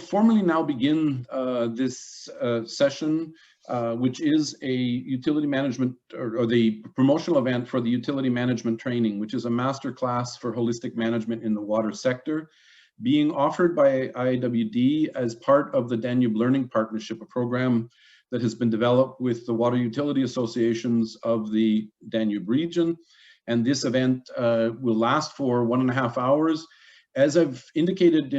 formally now begin this session, which is a utility management or the promotional event for the utility management training, which is a master class for holistic management in the water sector, being offered by IAWD as part of the Danube Learning Partnership, a program that has been developed with the water utility associations of the Danube region. And this event will last for 1.5 hours. As I've indicated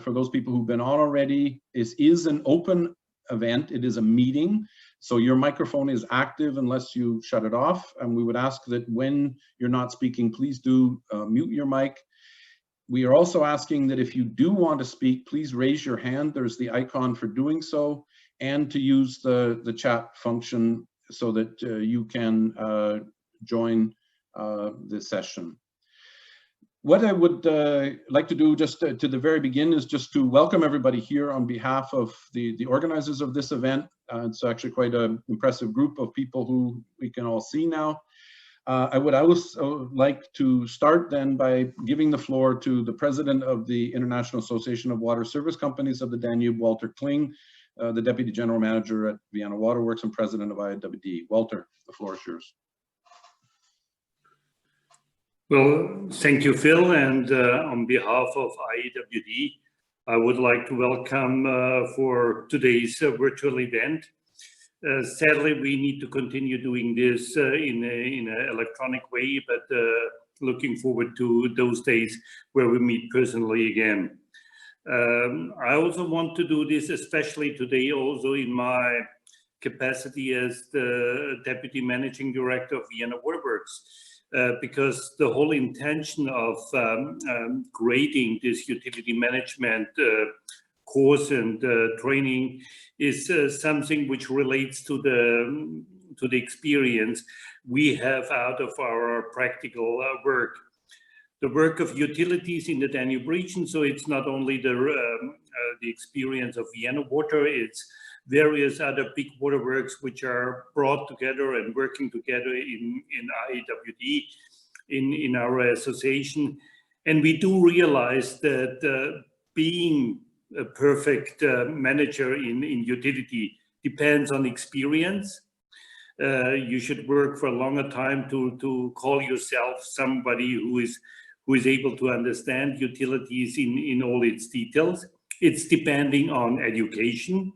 for those people who've been on already, this is an open event. It is a meeting. So your microphone is active unless you shut it off. And we would ask that when you're not speaking, please do mute your mic. We are also asking that if you do want to speak, please raise your hand. There's the icon for doing so, and to use the chat function so that you can join this session. What I would like to do just to the very begin is just to welcome everybody here on behalf of the organizers of this event. It's actually quite an impressive group of people who we can all see now. I would also like to start then by giving the floor to the president of the International Association of Water Service Companies of the Danube, Walter Kling, the Deputy General Manager at Vienna Waterworks and President of IAWD. Walter, the floor is yours. Well, thank you, Phil. And on behalf of IAWD, I would like to welcome for today's virtual event. Sadly, we need to continue doing this in an electronic way, but looking forward to those days where we meet personally again. I also want to do this, especially today, also in my capacity as the Deputy Managing Director of Vienna Waterworks. Because the whole intention of grading this utility management course and training is something which relates to the experience we have out of our practical work. The work of utilities in the Danube region, so it's not only the experience of Vienna Water, it's various other big waterworks which are brought together and working together in IAWD, in our association. And we do realize that being a perfect manager in utility depends on experience. You should work for a longer time to call yourself somebody who is able to understand utilities in all its details. It's depending on education,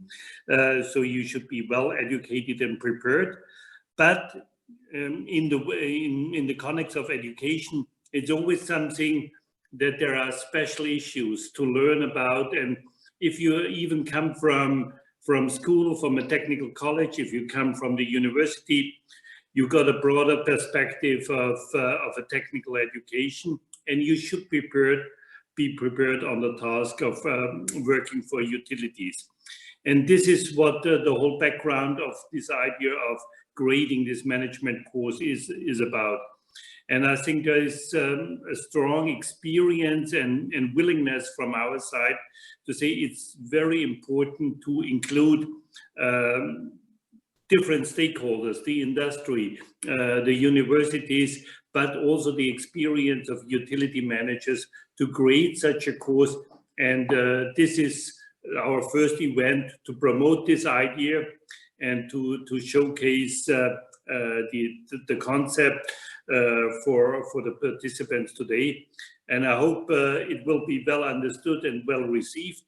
so you should be well educated and prepared. But in the context of education, it's always something that there are special issues to learn about. And if you even come from school, from a technical college, if you come from the university, you got a broader perspective of a technical education, and you should be prepared on the task of working for utilities. And this is what the whole background of this idea of grading this management course is about. And I think there is a strong experience and willingness from our side to say it's very important to include different stakeholders, the industry, the universities, but also the experience of utility managers to create such a course. And this is our first event to promote this idea and to showcase the concept for the participants today. And I hope it will be well understood and well received.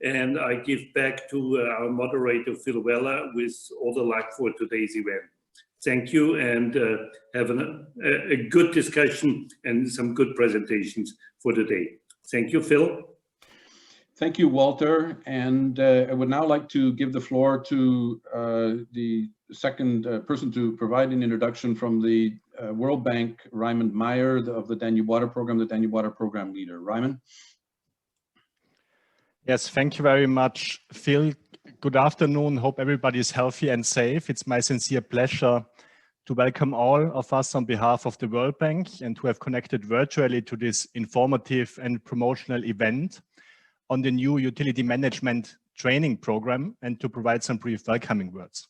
And I give back to our moderator, Phil Weller, with all the luck for today's event. Thank you, and have a good discussion and some good presentations for today. Thank you, Phil. Thank you, Walter. And I would now like to give the floor to the second person to provide an introduction from the World Bank, Raymond Meyer of the Danube Water Program, the Danube Water Program leader. Raymond? Yes, thank you very much, Phil. Good afternoon. Hope everybody is healthy and safe. It's my sincere pleasure to welcome all of us on behalf of the World Bank and who have connected virtually to this informative and promotional event on the new utility management training program, and to provide some brief welcoming words.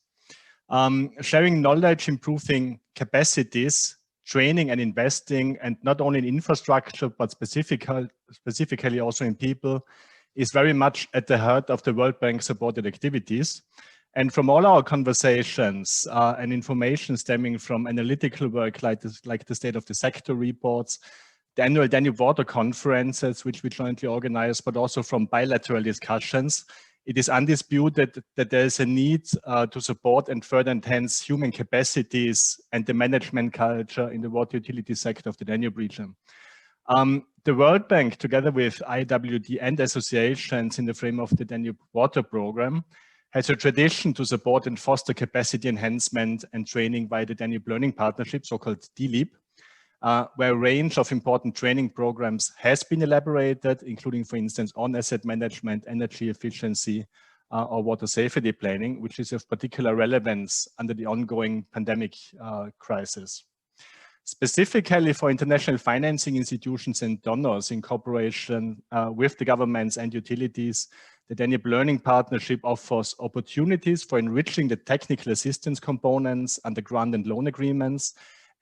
Sharing knowledge, improving capacities, training and investing, and not only in infrastructure, but specifically also in people, is very much at the heart of the World Bank supported activities. And from all our conversations and information stemming from analytical work like the State of the Sector reports, the annual Danube Water conferences, which we jointly organize, but also from bilateral discussions, it is undisputed that there is a need to support and further enhance human capacities and the management culture in the water utility sector of the Danube region. The World Bank, together with IWD and associations in the frame of the Danube Water Program, has a tradition to support and foster capacity enhancement and training by the Danube Learning Partnership, so-called DLEAP, where a range of important training programs has been elaborated, including, for instance, on asset management, energy efficiency, or water safety planning, which is of particular relevance under the ongoing pandemic crisis. Specifically for international financing institutions and donors in cooperation with the governments and utilities, the Danube Learning Partnership offers opportunities for enriching the technical assistance components under grant and loan agreements,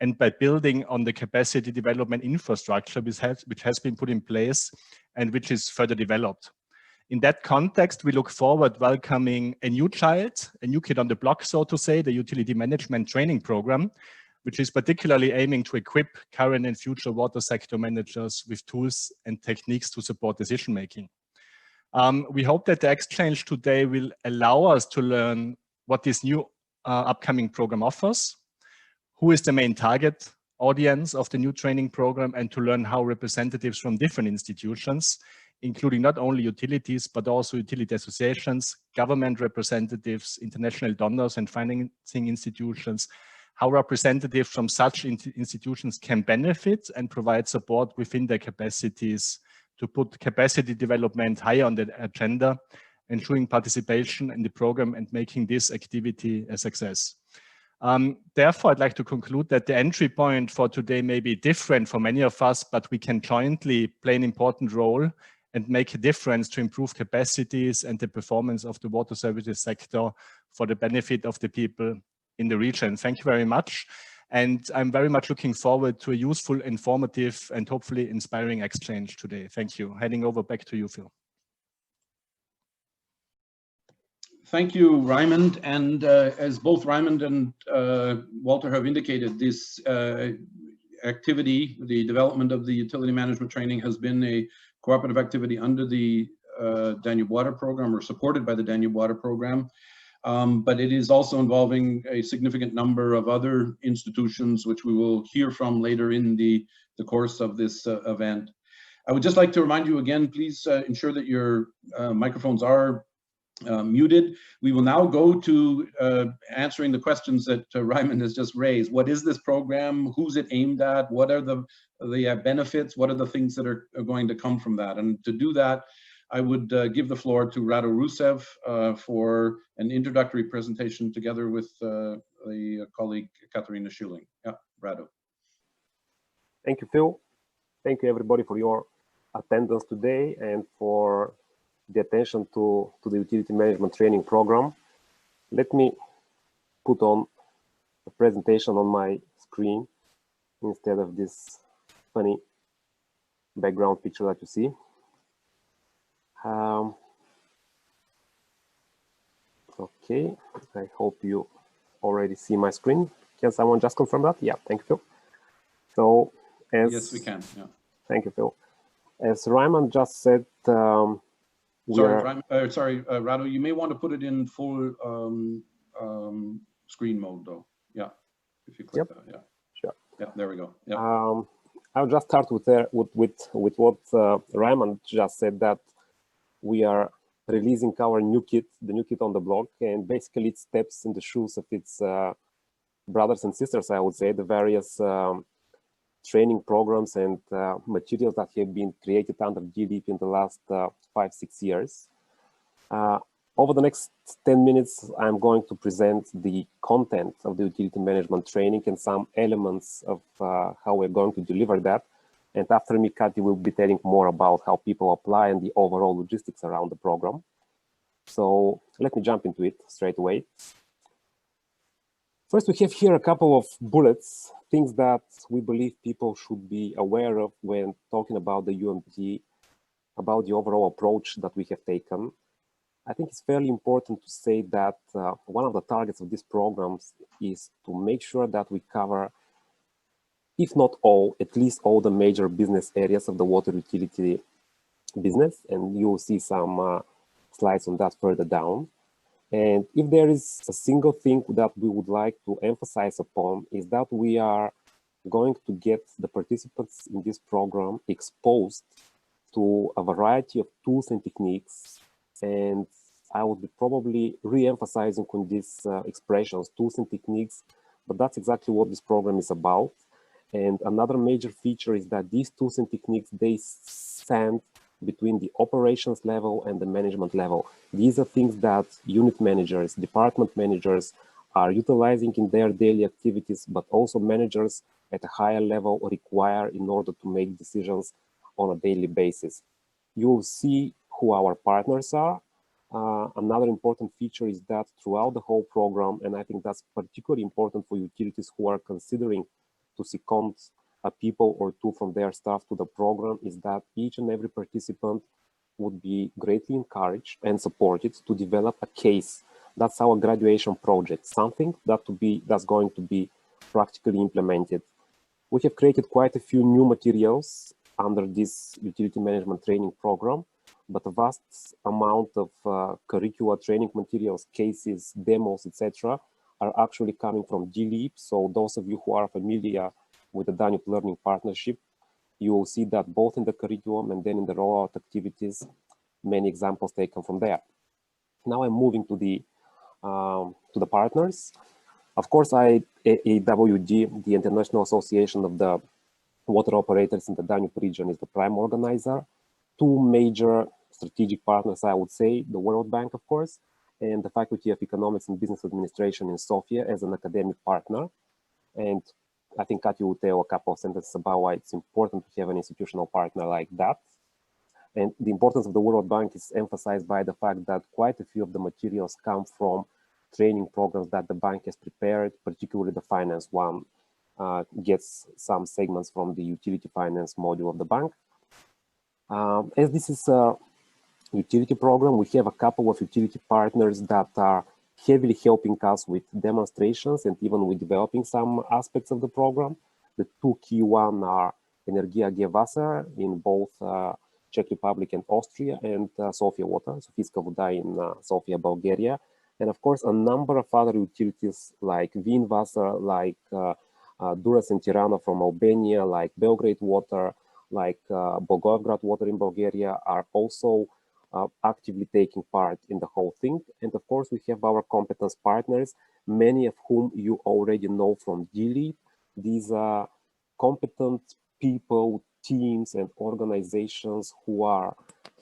and by building on the capacity development infrastructure which has been put in place and which is further developed. In that context, we look forward welcoming a new child, a new kid on the block, so to say, the Utility Management Training Program, which is particularly aiming to equip current and future water sector managers with tools and techniques to support decision-making. We hope that the exchange today will allow us to learn what this new upcoming program offers, who is the main target audience of the new training program, and to learn how representatives from different institutions, including not only utilities, but also utility associations, government representatives, international donors and financing institutions, how representatives from such institutions can benefit and provide support within their capacities to put capacity development higher on the agenda, ensuring participation in the program and making this activity a success. Therefore, I'd like to conclude that the entry point for today may be different for many of us, but we can jointly play an important role and make a difference to improve capacities and the performance of the water services sector for the benefit of the people in the region. Thank you very much. And I'm very much looking forward to a useful, informative, and hopefully inspiring exchange today. Thank you. Handing over back to you, Phil. Thank you, Raimund. And as both Raimund and Walter have indicated, this activity, the development of the utility management training, has been a cooperative activity under the Danube Water Program, or supported by the Danube Water Program. But it is also involving a significant number of other institutions, which we will hear from later in the course of this event. I would just like to remind you again, please ensure that your microphones are muted. We will now go to answering the questions that Raimund has just raised. What is this program? Who's it aimed at? What are the benefits? What are the things that are going to come from that? And to do that, I would give the floor to Rado Rusev for an introductory presentation together with the colleague Katarina Schilling. Yeah, Rado. Thank you, Phil. Thank you, everybody, for your attendance today and for the attention to the utility management training program. Let me put on a presentation on my screen instead of this funny background picture that you see. Okay, I hope you already see my screen. Can someone just confirm that? Yeah, thank you, Phil. So, yes, we can. Yeah. Thank you, Phil. As Raimund just said, Rado, you may want to put it in full screen mode, though. Yeah, if you click that. Yeah. Sure. Yeah, there we go. Yeah. I'll just start with what Raimund just said, that we are releasing our new kit, the new kit on the block, and basically it steps in the shoes of its brothers and sisters, I would say, the various training programs and materials that have been created under DLEAP in the last 5-6 years. Over the next 10 minutes, I'm going to present the content of the utility management training and some elements of how we're going to deliver that. And after me, Kati will be telling more about how people apply and the overall logistics around the program. So let me jump into it straight away. First, we have here a couple of bullets, things that we believe people should be aware of when talking about the UMT about the overall approach that we have taken, I think it's fairly important to say that one of the targets of these programs is to make sure that we cover, if not all, at least all the major business areas of the water utility business. And you'll see some slides on that further down. And if there is a single thing that we would like to emphasize upon, is that we are going to get the participants in this program exposed to a variety of tools and techniques. And I would be probably re-emphasizing on these expressions, tools and techniques, but that's exactly what this program is about. And another major feature is that these tools and techniques, they stand between the operations level and the management level. These are things that unit managers, department managers are utilizing in their daily activities, but also managers at a higher level require in order to make decisions on a daily basis. You'll see who our partners are. Another important feature is that throughout the whole program, and I think that's particularly important for utilities who are considering to second a people or two from their staff to the program, is that each and every participant would be greatly encouraged and supported to develop a case. That's our graduation project, something that's going to be practically implemented. We have created quite a few new materials under this utility management training program, but a vast amount of curricula, training materials, cases, demos, etc., are actually coming from DLEAP. So those of you who are familiar with the Danube Learning Partnership, you will see that both in the curriculum and then in the rollout activities, many examples taken from there. Now I'm moving to the partners. Of course, AWD, the International Association of the Water Operators in the Danube region, is the prime organizer. Two major strategic partners, I would say, the World Bank, of course, and the Faculty of Economics and Business Administration in Sofia as an academic partner. And I think Katya will tell a couple of sentences about why it's important to have an institutional partner like that. And the importance of the World Bank is emphasized by the fact that quite a few of the materials come from training programs that the bank has prepared, particularly the finance one gets some segments from the utility finance module of the bank. As this is a utility program, we have a couple of utility partners that are heavily helping us with demonstrations and even with developing some aspects of the program. The two key ones are Energia Gewasser in both Czech Republic and Austria, and Sofia Water, Sofijska Voda in Sofia, Bulgaria. And of course, a number of other utilities like Vinwasser, like Duras and Tirana from Albania, like Belgrade Water, like Bogorgrad Water in Bulgaria are also actively taking part in the whole thing. And of course, we have our competence partners, many of whom you already know from DLEAP. These are competent people, teams, and organizations who are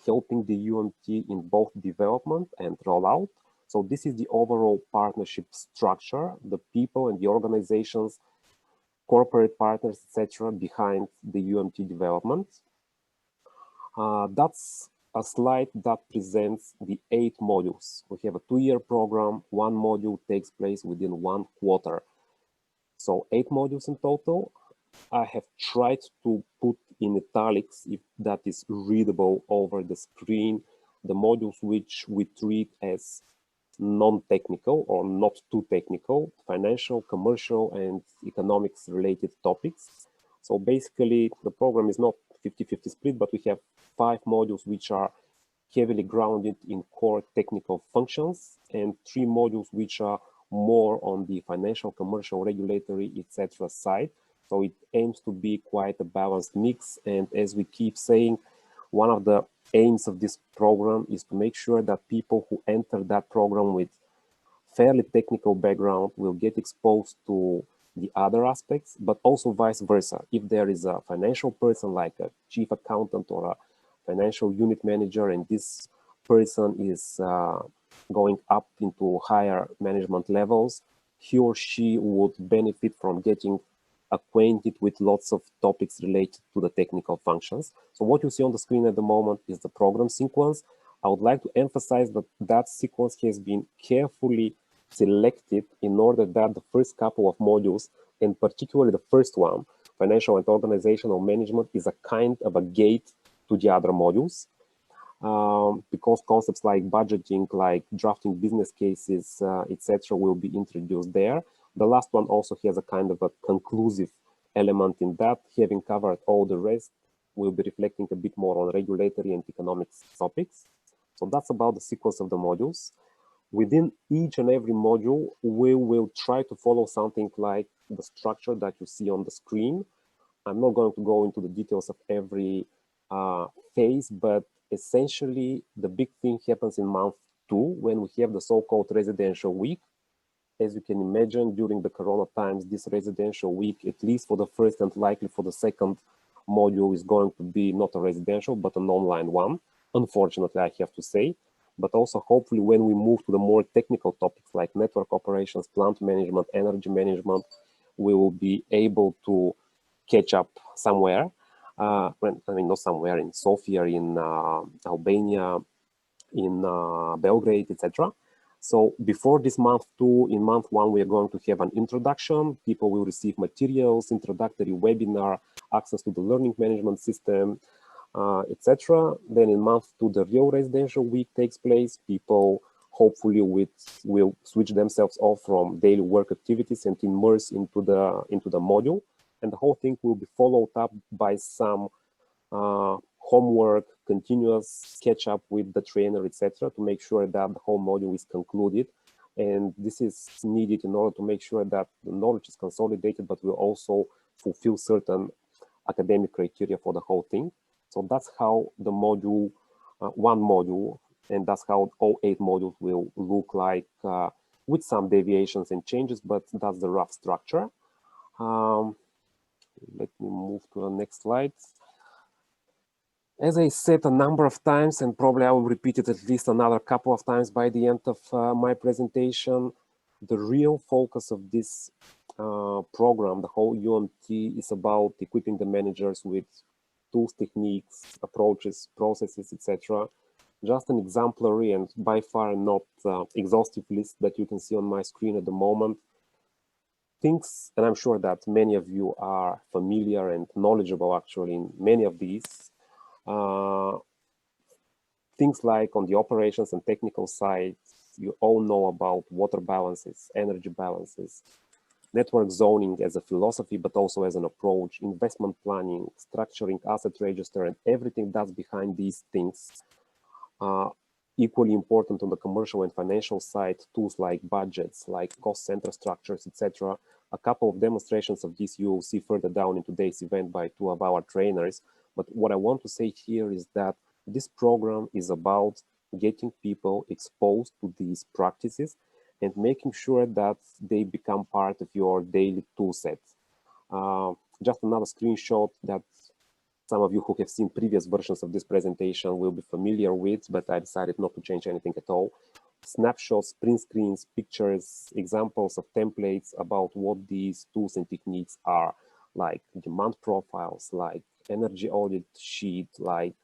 helping the UMT in both development and rollout. So this is the overall partnership structure, the people and the organizations, corporate partners, etc., behind the UMT development. That's a slide that presents the 8 modules. We have a 2-year program. 1 module takes place within 1 quarter. So 8 modules in total. I have tried to put in italics, if that is readable over the screen, the modules which we treat as non-technical or not too technical, financial, commercial, and economics related topics. So basically, the program is not 50-50 split, but we have 5 modules which are heavily grounded in core technical functions, and 3 modules which are more on the financial, commercial, regulatory, etc. side. So it aims to be quite a balanced mix. And as we keep saying, one of the aims of this program is to make sure that people who enter that program with fairly technical background will get exposed to the other aspects, but also vice versa. If there is a financial person like a chief accountant or a financial unit manager, and this person is going up into higher management levels, he or she would benefit from getting acquainted with lots of topics related to the technical functions. So what you see on the screen at the moment is the program sequence. I would like to emphasize that that sequence has been carefully selected in order that the first couple of modules, and particularly the first one, financial and organizational management, is a kind of a gate to the other modules. because concepts like budgeting, like drafting business cases, etc., will be introduced there. The last one also has a kind of a conclusive element in that. Having covered all the rest, we'll be reflecting a bit more on regulatory and economics topics. So that's about the sequence of the modules. Within each and every module, we will try to follow something like the structure that you see on the screen. I'm not going to go into the details of every phase, but essentially the big thing happens in month 2 when we have the so-called residential week. As you can imagine, during the Corona times, this residential week, at least for the first and likely for the second module, is going to be not a residential, but an online one. Unfortunately, I have to say. But also, hopefully, when we move to the more technical topics like network operations, plant management, energy management, we will be able to catch up somewhere. I mean, not somewhere, in Sofia, in Albania, in Belgrade, etc. So before this month 2, in month 1, we are going to have an introduction. People will receive materials, introductory webinar, access to the learning management system, etc. Then in month 2, the real residential week takes place. People hopefully will switch themselves off from daily work activities and immerse into the module. And the whole thing will be followed up by some homework, continuous catch up with the trainer, etc., to make sure that the whole module is concluded. And this is needed in order to make sure that the knowledge is consolidated, but will also fulfill certain academic criteria for the whole thing. So that's how the module, one module, and that's how all 8 modules will look like, with some deviations and changes, but that's the rough structure. Let me move to the next slide. As I said a number of times, and probably I will repeat it at least another couple of times by the end of my presentation, the real focus of this program, the whole UMT, is about equipping the managers with tools, techniques, approaches, processes, etc. Just an exemplary and by far not exhaustive list that you can see on my screen at the moment. Things, and I'm sure that many of you are familiar and knowledgeable actually in many of these. Things like on the operations and technical side, you all know about water balances, energy balances, network zoning as a philosophy, but also as an approach, investment planning, structuring asset register, and everything that's behind these things. Equally important on the commercial and financial side, tools like budgets, like cost center structures, etc. A couple of demonstrations of this you will see further down in today's event by 2 of our trainers. But what I want to say here is that this program is about getting people exposed to these practices and making sure that they become part of your daily tool set. Just another screenshot that some of you who have seen previous versions of this presentation will be familiar with, but I decided not to change anything at all. Snapshots, print screens, pictures, examples of templates about what these tools and techniques are, like demand profiles, like energy audit sheet, like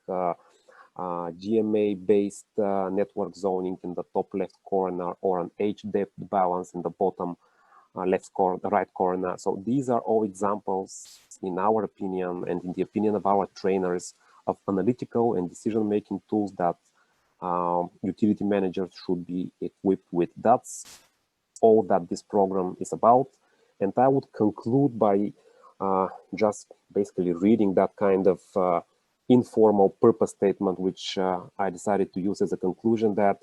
GMA-based network zoning in the top left corner, or an H-depth balance in the bottom left corner, right corner. So these are all examples, in our opinion, and in the opinion of our trainers, of analytical and decision-making tools that utility managers should be equipped with. That's all that this program is about. And I would conclude by just basically reading that kind of informal purpose statement, which I decided to use as a conclusion, that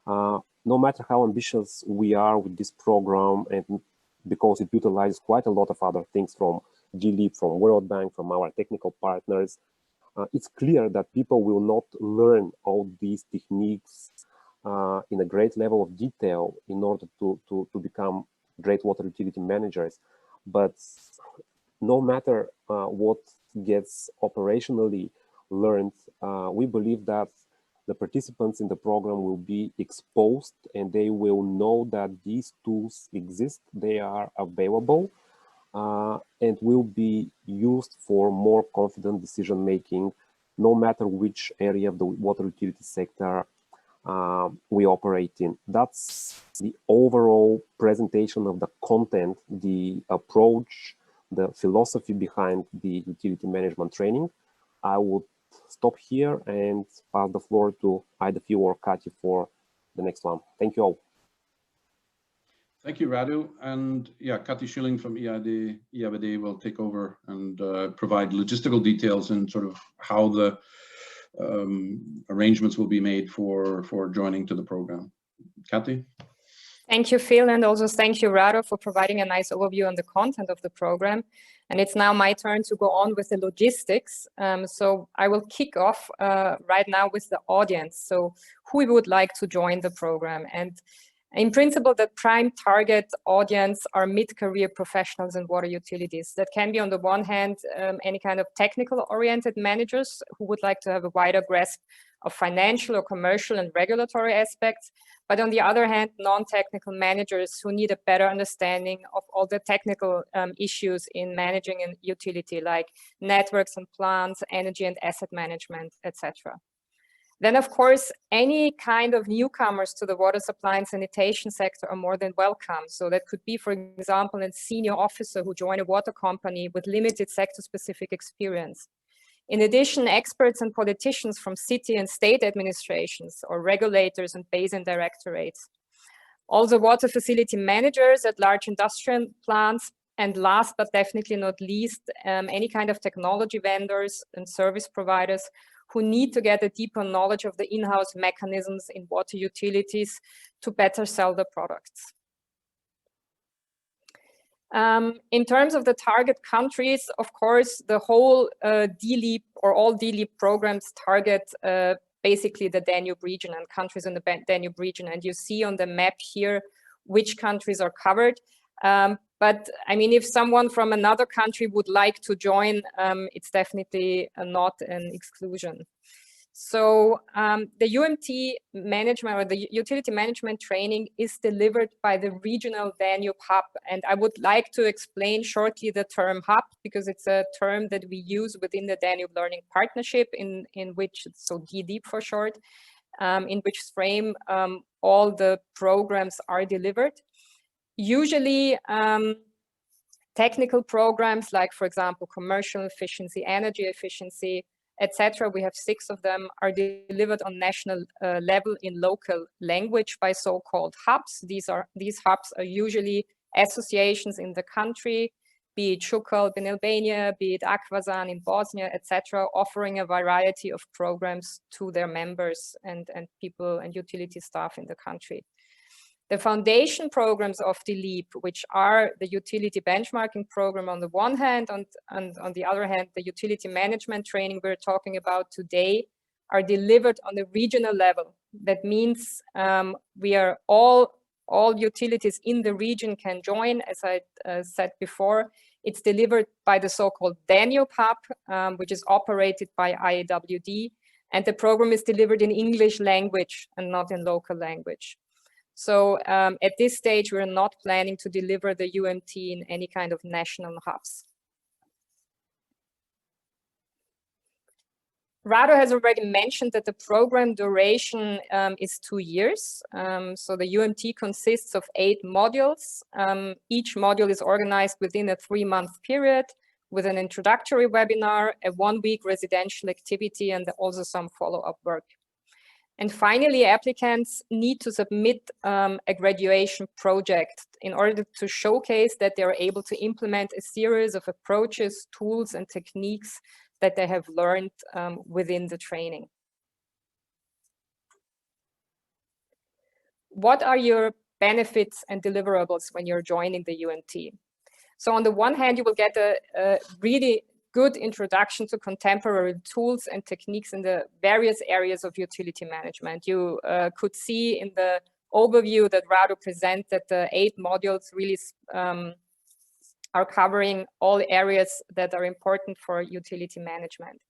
no matter how ambitious we are with this program, and because it utilizes quite a lot of other things from GLEAP, from World Bank, from our technical partners, it's clear that people will not learn all these techniques in a great level of detail in order to become great water utility managers. But no matter what gets operationally learned, we believe that the participants in the program will be exposed and they will know that these tools exist, they are available, and will be used for more confident decision making, no matter which area of the water utility sector we operate in. That's the overall presentation of the content, the approach, the philosophy behind the utility management training. I would stop here and pass the floor to either Phil or Kati for the next one. Thank you all. Thank you, Radu. And yeah, Kati Schilling from EIBD will take over and provide logistical details and sort of how the arrangements will be made for joining to the program. Kati? Thank you, Phil, and also thank you, Rado, for providing a nice overview on the content of the program. And it's now my turn to go on with the logistics. So I will kick off right now with the audience. So who would like to join the program? And in principle, the prime target audience are mid-career professionals in water utilities. That can be, on the one hand, any kind of technical-oriented managers who would like to have a wider grasp of financial or commercial and regulatory aspects. But on the other hand, non-technical managers who need a better understanding of all the technical issues in managing a utility, like networks and plants, energy and asset management, etc. Then, of course, any kind of newcomers to the water supply and sanitation sector are more than welcome. So that could be, for example, a senior officer who joined a water company with limited sector-specific experience. In addition, experts and politicians from city and state administrations or regulators and basin directorates. Also, water facility managers at large industrial plants. And last but definitely not least, any kind of technology vendors and service providers who need to get a deeper knowledge of the in-house mechanisms in water utilities to better sell the products. In terms of the target countries, of course, the whole DLEAP or all DLEAP programs target basically the Danube region and countries in the Danube region. And you see on the map here which countries are covered. But I mean, if someone from another country would like to join, it's definitely not an exclusion. So the UMT management or the utility management training is delivered by the regional Danube hub. And I would like to explain shortly the term hub, because it's a term that we use within the Danube Learning Partnership, in which, so DLEAP for short, in which frame all the programs are delivered. Usually, technical programs like, for example, commercial efficiency, energy efficiency, etc., we have 6 of them, are delivered on national level in local language by so-called hubs. These hubs are usually associations in the country, be it Šukalb in Albania, be it Akvazan in Bosnia, etc., offering a variety of programs to their members and people and utility staff in the country. The foundation programs of DLEAP, which are the utility benchmarking program on the one hand, and on the other hand, the utility management training we're talking about today, are delivered on the regional level. That means we are all utilities in the region can join, as I said before. It's delivered by the so-called Danube Hub, which is operated by IAWD, and the program is delivered in English language and not in local language. So at this stage, we're not planning to deliver the UMT in any kind of national hubs. Rado has already mentioned that the program duration is 2 years. So the UMT consists of 8 modules. Each module is organized within a 3-month period with an introductory webinar, a 1-week residential activity, and also some follow-up work. And finally, applicants need to submit a graduation project in order to showcase that they are able to implement a series of approaches, tools, and techniques that they have learned within the training. What are your benefits and deliverables when you're joining the UMT? So on the one hand, you will get a really good introduction to contemporary tools and techniques in the various areas of utility management. You could see in the overview that Rado presented that the 8 modules really are covering all areas that are important for utility management.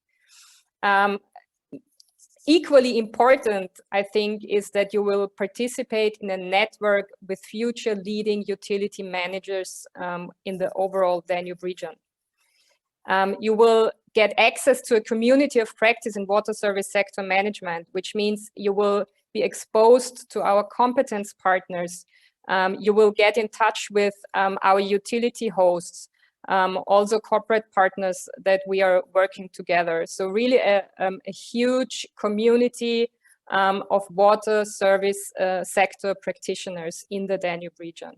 Equally important, I think, is that you will participate in a network with future leading utility managers in the overall Danube region. You will get access to a community of practice in water service sector management, which means you will be exposed to our competence partners. You will get in touch with our utility hosts. also corporate partners that we are working together. So really a huge community of water service sector practitioners in the Danube region.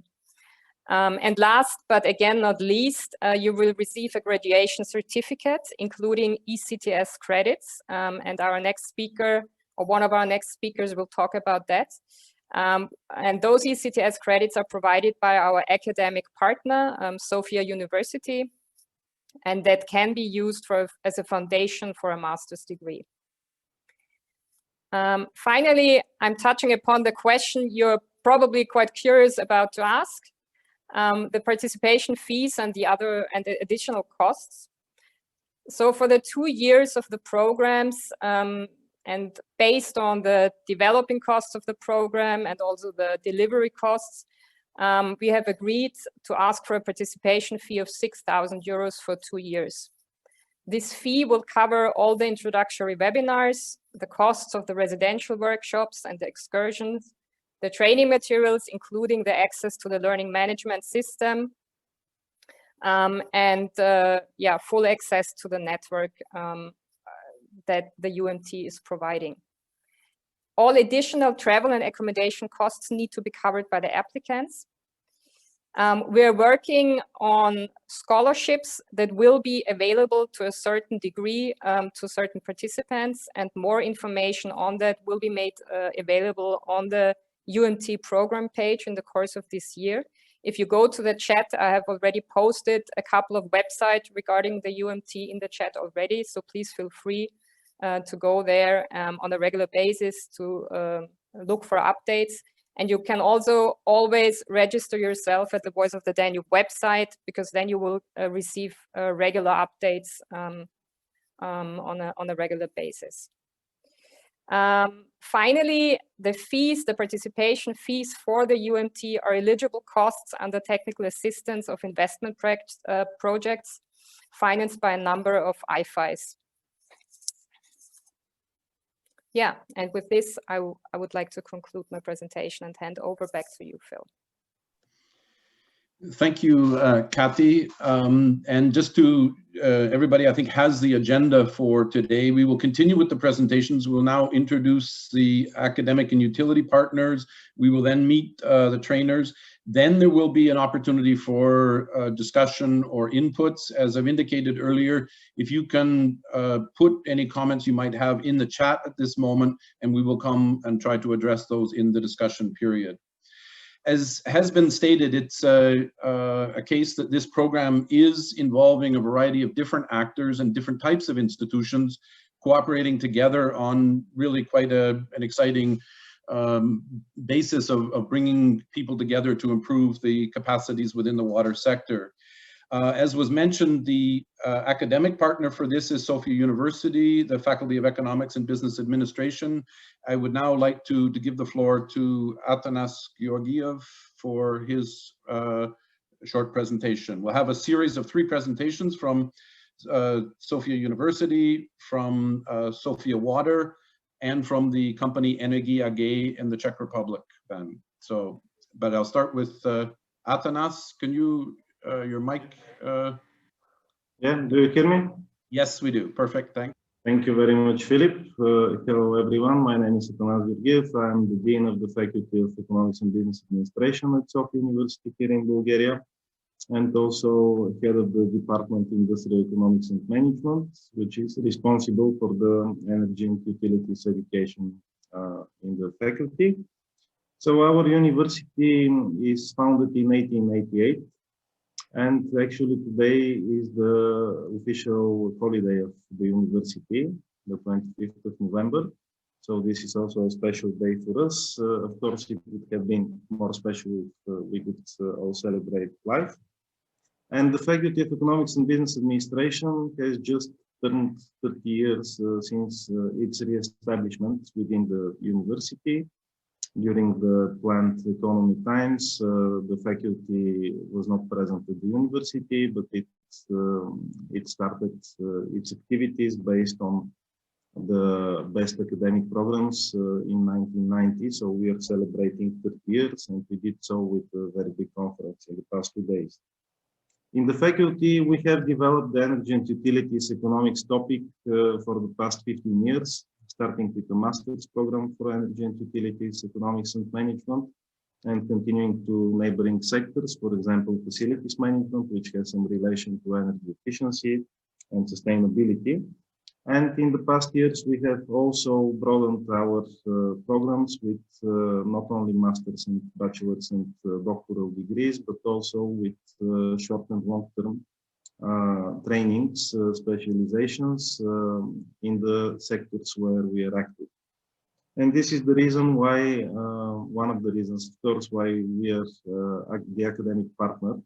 And last, but again not least, you will receive a graduation certificate, including ECTS credits. And our next speaker, or one of our next speakers, will talk about that. And those ECTS credits are provided by our academic partner, Sofia University, and that can be used as a foundation for a master's degree. Finally, I'm touching upon the question you're probably quite curious about to ask. The participation fees and the additional costs. So for the 2 years of the programs, and based on the developing costs of the program and also the delivery costs, we have agreed to ask for a participation fee of 6,000 euros for 2 years. This fee will cover all the introductory webinars, the costs of the residential workshops and the excursions, the training materials, including the access to the learning management system, and full access to the network that the UMT is providing. All additional travel and accommodation costs need to be covered by the applicants. We're working on scholarships that will be available to a certain degree to certain participants, and more information on that will be made available on the UMT program page in the course of this year. If you go to the chat, I have already posted a couple of websites regarding the UMT in the chat already, so please feel free to go there on a regular basis to look for updates. And you can also always register yourself at the Voice of the Danube website, because then you will receive regular updates on a regular basis. Finally, the fees, the participation fees for the UMT are eligible costs under technical assistance of investment projects financed by a number of IFIs. Yeah, and with this, I would like to conclude my presentation and hand over back to you, Phil. Thank you, Kathy. And just to everybody, I think, has the agenda for today. We will continue with the presentations. We'll now introduce the academic and utility partners. We will then meet the trainers. Then there will be an opportunity for discussion or inputs. As I've indicated earlier, if you can put any comments you might have in the chat at this moment, and we will come and try to address those in the discussion period. As has been stated, it's a case that this program is involving a variety of different actors and different types of institutions cooperating together on really quite an exciting basis of bringing people together to improve the capacities within the water sector. As was mentioned, the academic partner for this is Sofia University, the Faculty of Economics and Business Administration. I would now like to give the floor to Atanas Georgiev for his short presentation. We'll have a series of 3 presentations from Sofia University, from Sofia Water, and from the company Energy AG in the Czech Republic. But I'll start with Atanas. Can you, your mic? Yeah, do you hear me? Yes, we do. Perfect, thanks. Thank you very much, Philip. Hello, everyone. My name is Atanas Georgiev. I'm the Dean of the Faculty of Economics and Business Administration at Sofia University here in Bulgaria, and also head of the Department of Industrial Economics and Management, which is responsible for the energy and utilities education in the faculty. So our university is founded in 1888. And actually today is the official holiday of the university, the 25th of November. So this is also a special day for us. Of course, it would have been more special if we could all celebrate life. And the Faculty of Economics and Business Administration has just turned 30 years since its re-establishment within the university. During the planned economy times, the faculty was not present at the university, but it started its activities based on the best academic programs in 1990. So we are celebrating 30 years, and we did so with a very big conference in the past 2 days. In the faculty, we have developed the energy and utilities economics topic for the past 15 years, starting with a master's program for energy and utilities economics and management, and continuing to neighboring sectors, for example, facilities management, which has some relation to energy efficiency and sustainability. And in the past years, we have also broadened our programs with not only master's and bachelor's and doctoral degrees, but also with short and long-term trainings, specializations in the sectors where we are active. And this is the reason why, one of the reasons, of course, why we are the academic partner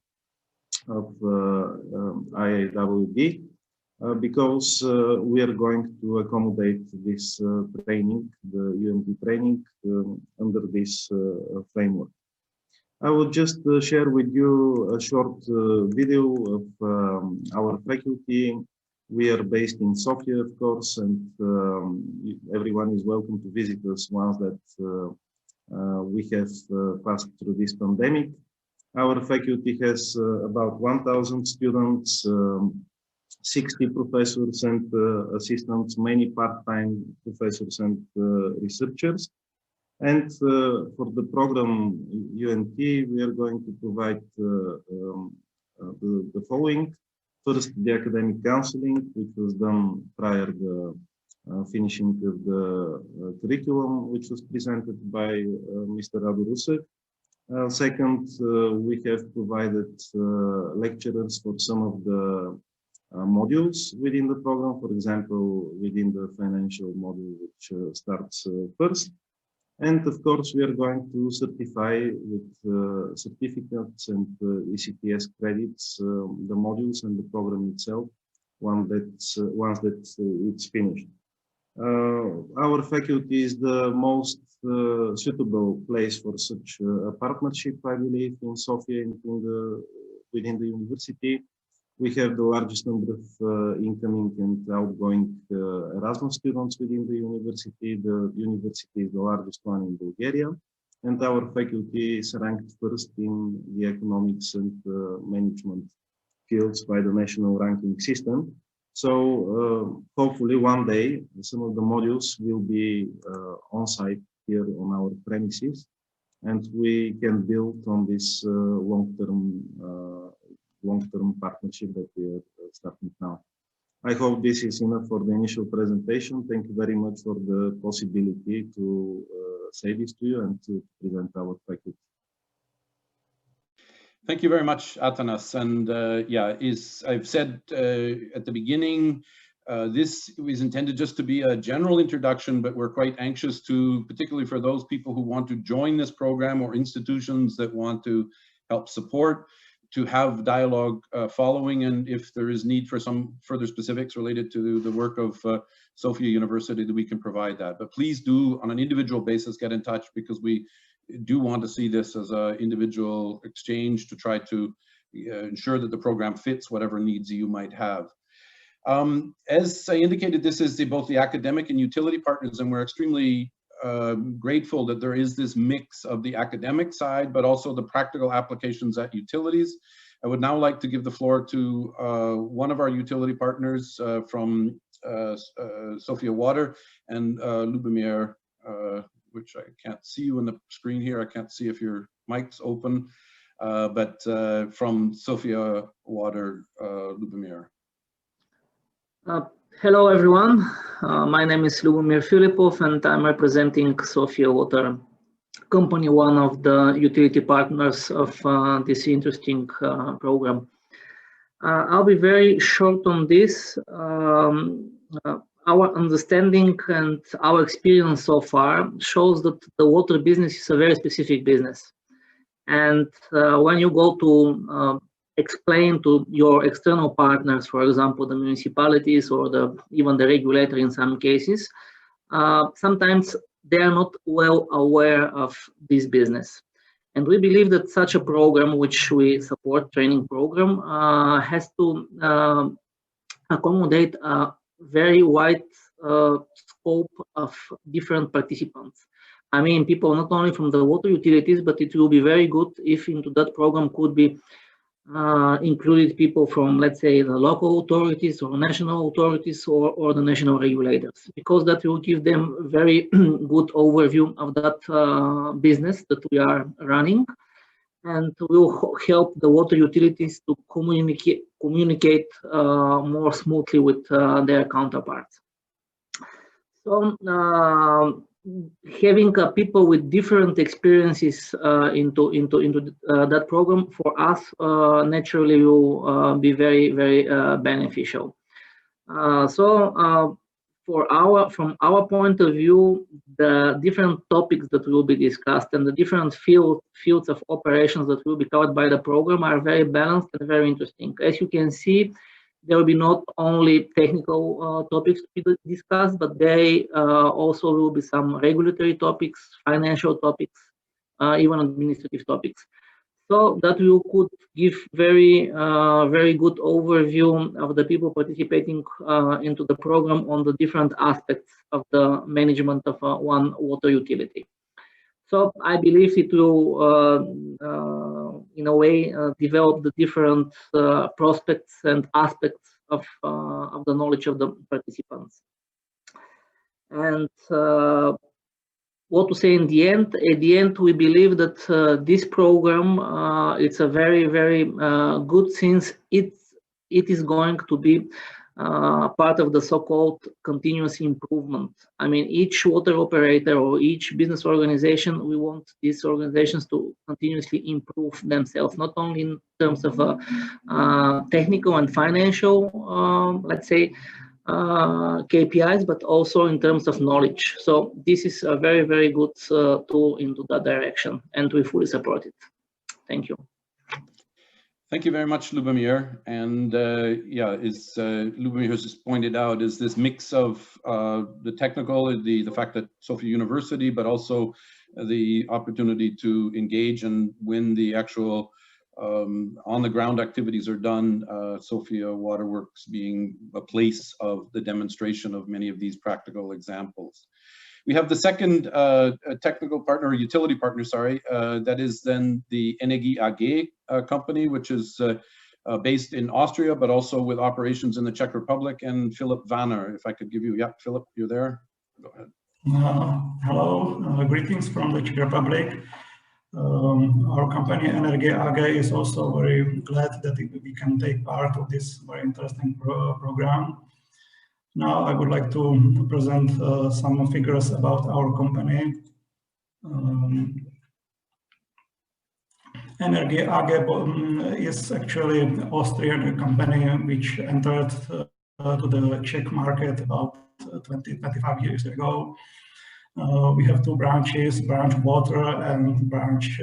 of IAWD, because we are going to accommodate this training, the UMT training, under this framework. I will just share with you a short video of our faculty. We are based in Sofia, of course, and everyone is welcome to visit us once that we have passed through this pandemic. Our faculty has about 1,000 students, 60 professors and assistants, many part-time professors and researchers. And for the program UNT, we are going to provide the following. First, the academic counseling, which was done prior to the finishing of the curriculum, which was presented by Mr. Radu Rusek. Second, we have provided lecturers for some of the modules within the program, for example, within the financial module, which starts first. And of course, we are going to certify with certificates and ECTS credits the modules and the program itself once that it's finished. Our faculty is the most suitable place for such a partnership, I believe, in Sofia and within the university. We have the largest number of incoming and outgoing Erasmus students within the university. The university is the largest one in Bulgaria, and our faculty is ranked first in the economics and management fields by the national ranking system. So hopefully one day some of the modules will be on site here on our premises, and we can build on this long-term partnership that we are starting now. I hope this is enough for the initial presentation. Thank you very much for the possibility to say this to you and to present our faculty. Thank you very much, Atanas. And yeah, I've said at the beginning, this is intended just to be a general introduction, but we're quite anxious to, particularly for those people who want to join this program or institutions that want to help support, to have dialogue following, and if there is need for some further specifics related to the work of Sofia University, that we can provide that. But please do, on an individual basis, get in touch, because we do want to see this as an individual exchange to try to ensure that the program fits whatever needs you might have. As I indicated, this is both the academic and utility partners, and we're extremely grateful that there is this mix of the academic side, but also the practical applications at utilities. I would now like to give the floor to one of our utility partners from Sofia Water, and Lubomir, which I can't see you on the screen here. I can't see if your mic's open, but from Sofia Water, Lubomir. Hello, everyone. My name is Lubomir Filipov, and I'm representing Sofia Water Company, one of the utility partners of this interesting program. I'll be very short on this. Our understanding and our experience so far shows that the water business is a very specific business. And when you go to explain to your external partners, for example, the municipalities or even the regulator in some cases, sometimes they are not well aware of this business. And we believe that such a program, which we support, training program, has to accommodate a very wide scope of different participants. I mean, people not only from the water utilities, but it will be very good if into that program could be included people from, let's say, the local authorities or national authorities or the national regulators, because that will give them a very good overview of that business that we are running, and will help the water utilities to communicate more smoothly with their counterparts. So having people with different experiences into that program for us naturally will be very beneficial. From our point of view, the different topics that will be discussed and the different fields of operations that will be covered by the program are very balanced and very interesting. As you can see, there will be not only technical topics to be discussed, but they also will be some regulatory topics, financial topics, even administrative topics. So that we could give very good overview of the people participating into the program on the different aspects of the management of one water utility. So I believe it will, in a way, develop the different prospects and aspects of the knowledge of the participants. And what to say in the end? At the end, we believe that this program it's a very good, since it is going to be part of the so-called continuous improvement. I mean, each water operator or each business organization, we want these organizations to continuously improve themselves, not only in terms of technical and financial, let's say, KPIs, but also in terms of knowledge. So this is a very good tool into that direction, and we fully support it. Thank you. Thank you very much, Lubomir. And yeah, as Lubomir has just pointed out, is this mix of the technical, the fact that Sofia University, but also the opportunity to engage and when the actual on-the-ground activities are done, Sofia Waterworks being a place of the demonstration of many of these practical examples. We have the second technical partner, utility partner, sorry, that is then the Energie AG company, which is based in Austria, but also with operations in the Czech Republic, and Philip Vanner. If I could give you, yeah, Philip, you're there. Go ahead. Hello, greetings from the Czech Republic. Our company Energie AG is also very glad that we can take part of this very interesting program. Now I would like to present some figures about our company. Energie AG is actually an Austrian company which entered to the Czech market about 25 years ago. We have two branches, branch water and branch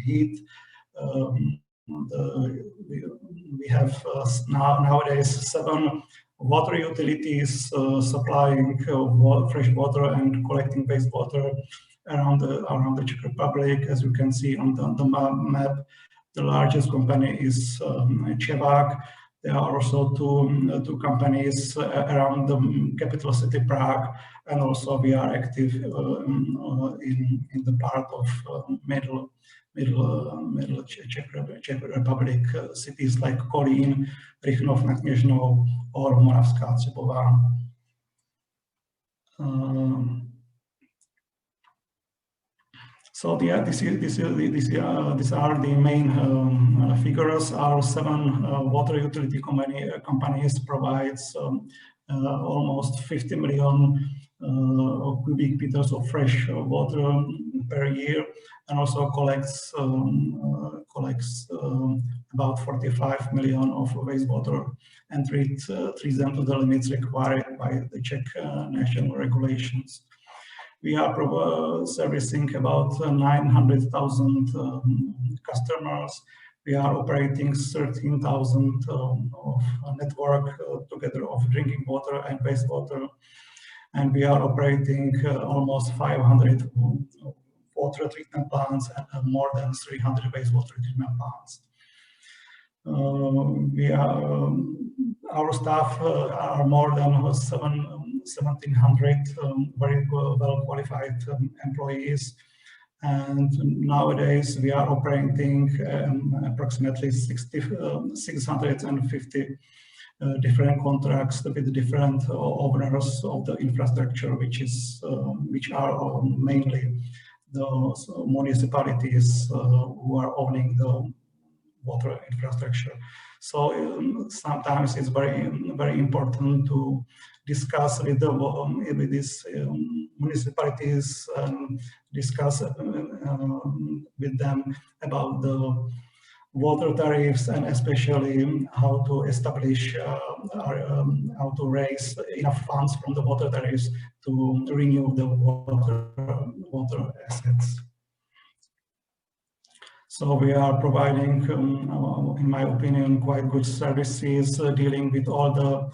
heat. We have nowadays 7 water utilities supplying fresh water and collecting wastewater around the Czech Republic. As you can see on the map, the largest company is Čevák. There are also two companies around the capital city Prague, and also we are active in the part of middle Czech Republic cities like Kolín, Rychnov nad Kněžnou, or Moravská Třebová. So yeah, these are the main figures. Our 7 water utility companies provides almost 50 million cubic meters of fresh water per year, and also collects about 45 million of wastewater and treats them to the limits required by the Czech national regulations. We are servicing about 900,000 customers. We are operating 13,000 of network together of drinking water and wastewater, and we are operating almost 500 water treatment plants and more than 300 wastewater treatment plants. Our staff are more than 1,700 very well qualified employees. And nowadays we are operating approximately 650 different contracts with different owners of the infrastructure, which are mainly those municipalities who are owning the water infrastructure. So sometimes it's very important to discuss with these municipalities and discuss with them about the water tariffs, and especially how to establish how to raise enough funds from the water tariffs to renew the water assets. So we are providing, in my opinion, quite good services dealing with all the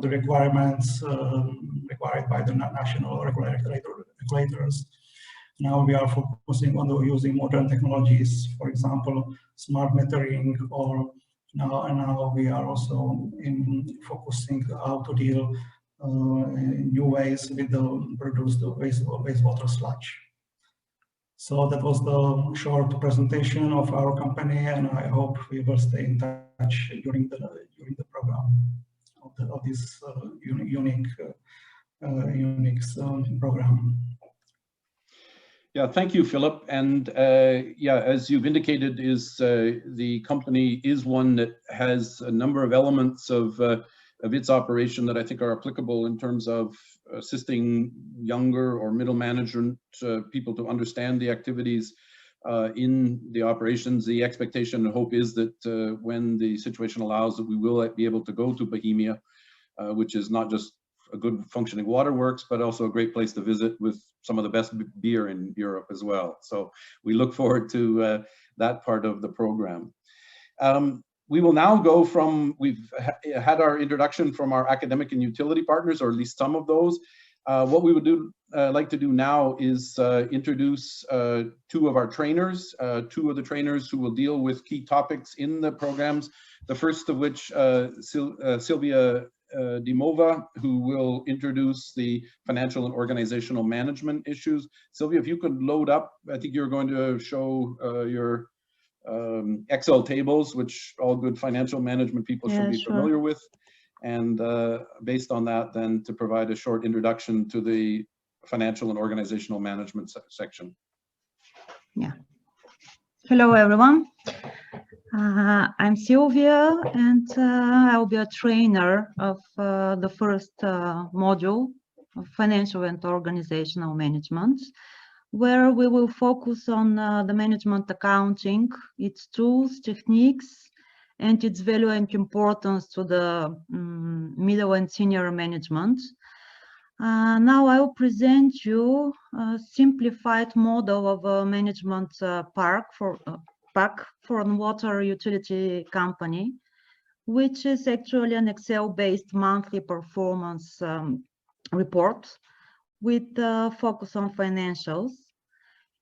requirements required by the national regulators. Now we are focusing on using modern technologies, for example, smart metering, or now we are also focusing how to deal in new ways with the produced wastewater sludge. So that was the short presentation of our company, and I hope we will stay in touch during the program of this unique program. Yeah, thank you, Philip. And yeah, as you've indicated, the company is one that has a number of elements of its operation that I think are applicable in terms of assisting younger or middle management people to understand the activities in the operations. The expectation and hope is that when the situation allows, that we will be able to go to Bohemia, which is not just a good functioning waterworks, but also a great place to visit with some of the best beer in Europe as well. So we look forward to that part of the program. We will now go from, we've had our introduction from our academic and utility partners, or at least some of those. What we would like to do now is introduce two of our trainers, two of the trainers who will deal with key topics in the programs. The first of which, Sylvia Dimova, who will introduce the financial and organizational management issues. Sylvia, if you could load up, I think you're going to show your Excel tables, which all good financial management people should be familiar with. And based on that, then to provide a short introduction to the financial and organizational management section. Yeah. Hello, everyone. I'm Sylvia, and I'll be a trainer of the first module of financial and organizational management, where we will focus on the management accounting, its tools, techniques, and its value and importance to the middle and senior management. Now I will present you a simplified model of a management pack for a water utility company, which is actually an Excel-based monthly performance report with focus on financials.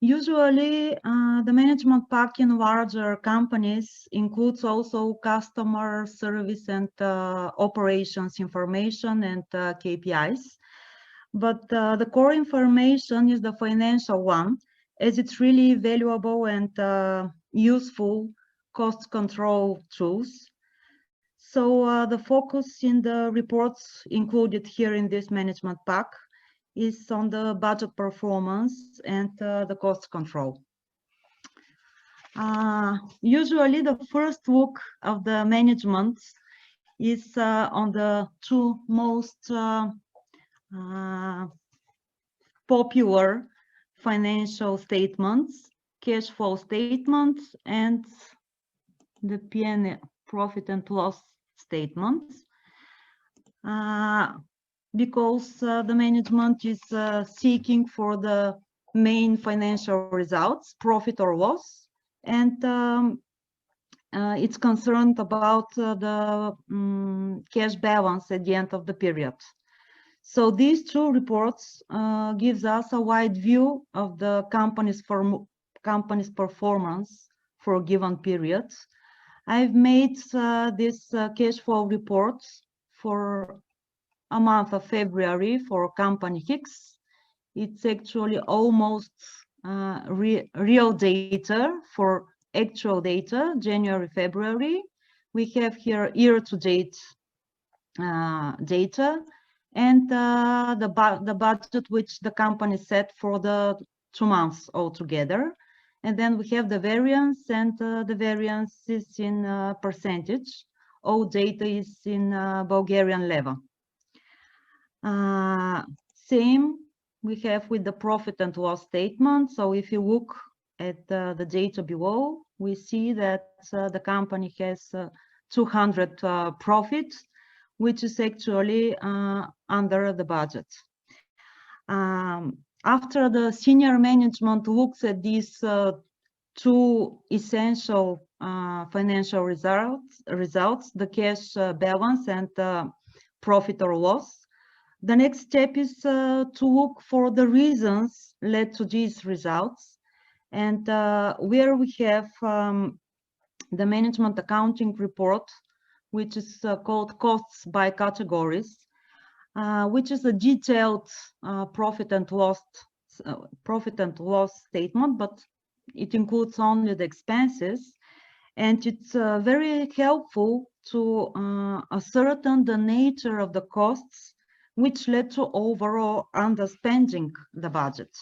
Usually, the management pack in larger companies includes also customer service and operations information and KPIs. But the core information is the financial one, as it's really valuable and useful cost control tools. So the focus in the reports included here in this management pack is on the budget performance and the cost control. Usually the first look of the management is on the two most popular financial statements, cash flow statements and the P&L, profit and loss statements, because the management is seeking for the main financial results, profit or loss, and it's concerned about the cash balance at the end of the period. So these two reports gives us a wide view of the company's performance for a given period. I've made this cash flow reports for a month of February for company X. It's actually almost real data for actual data, January, February. We have here year-to-date data, and the budget which the company set for the 2 months altogether. And then we have the variance, and the variance is in percentage. All data is in Bulgarian level. Same we have with the profit and loss statement. So if you look at the data below, we see that the company has 200 profit, which is actually under the budget. After the senior management looks at these two essential financial results, the cash balance and profit or loss, the next step is to look for the reasons led to these results. And where we have the management accounting report, which is called costs by categories, which is a detailed profit and loss statement, but it includes only the expenses. And it's very helpful to ascertain the nature of the costs which led to overall underspending the budget.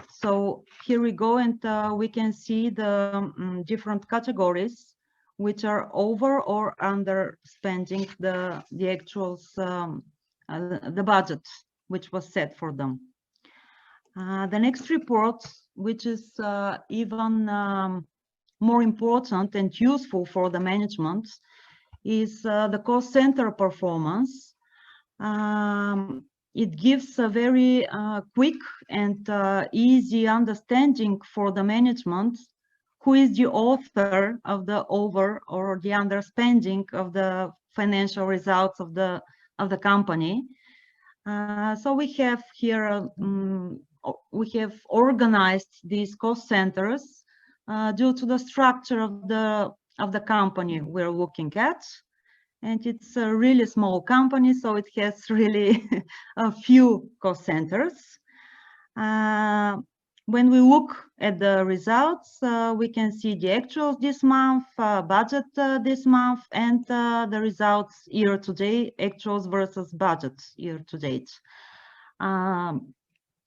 So here we go, and we can see the different categories which are over or under spending the actuals, the budget which was set for them. The next report, which is even more important and useful for the management, is the cost center performance. It gives a very quick and easy understanding for the management who is the author of the over or the underspending of the financial results of the company. So we have here we have organized these cost centers due to the structure of the company we're looking at. And it's a really small company, so it has really a few cost centers. When we look at the results, we can see the actuals this month, budget this month, and the results year to date, actuals versus budget year to date.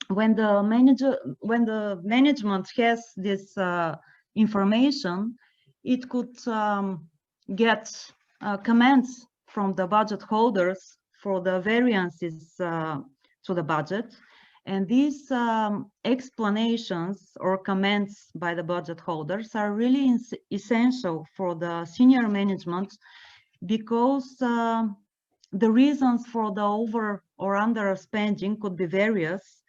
When the management has this information, it could get comments from the budget holders for the variances to the budget. And these explanations or comments by the budget holders are really essential for the senior management, because the reasons for the over or under spending could be various.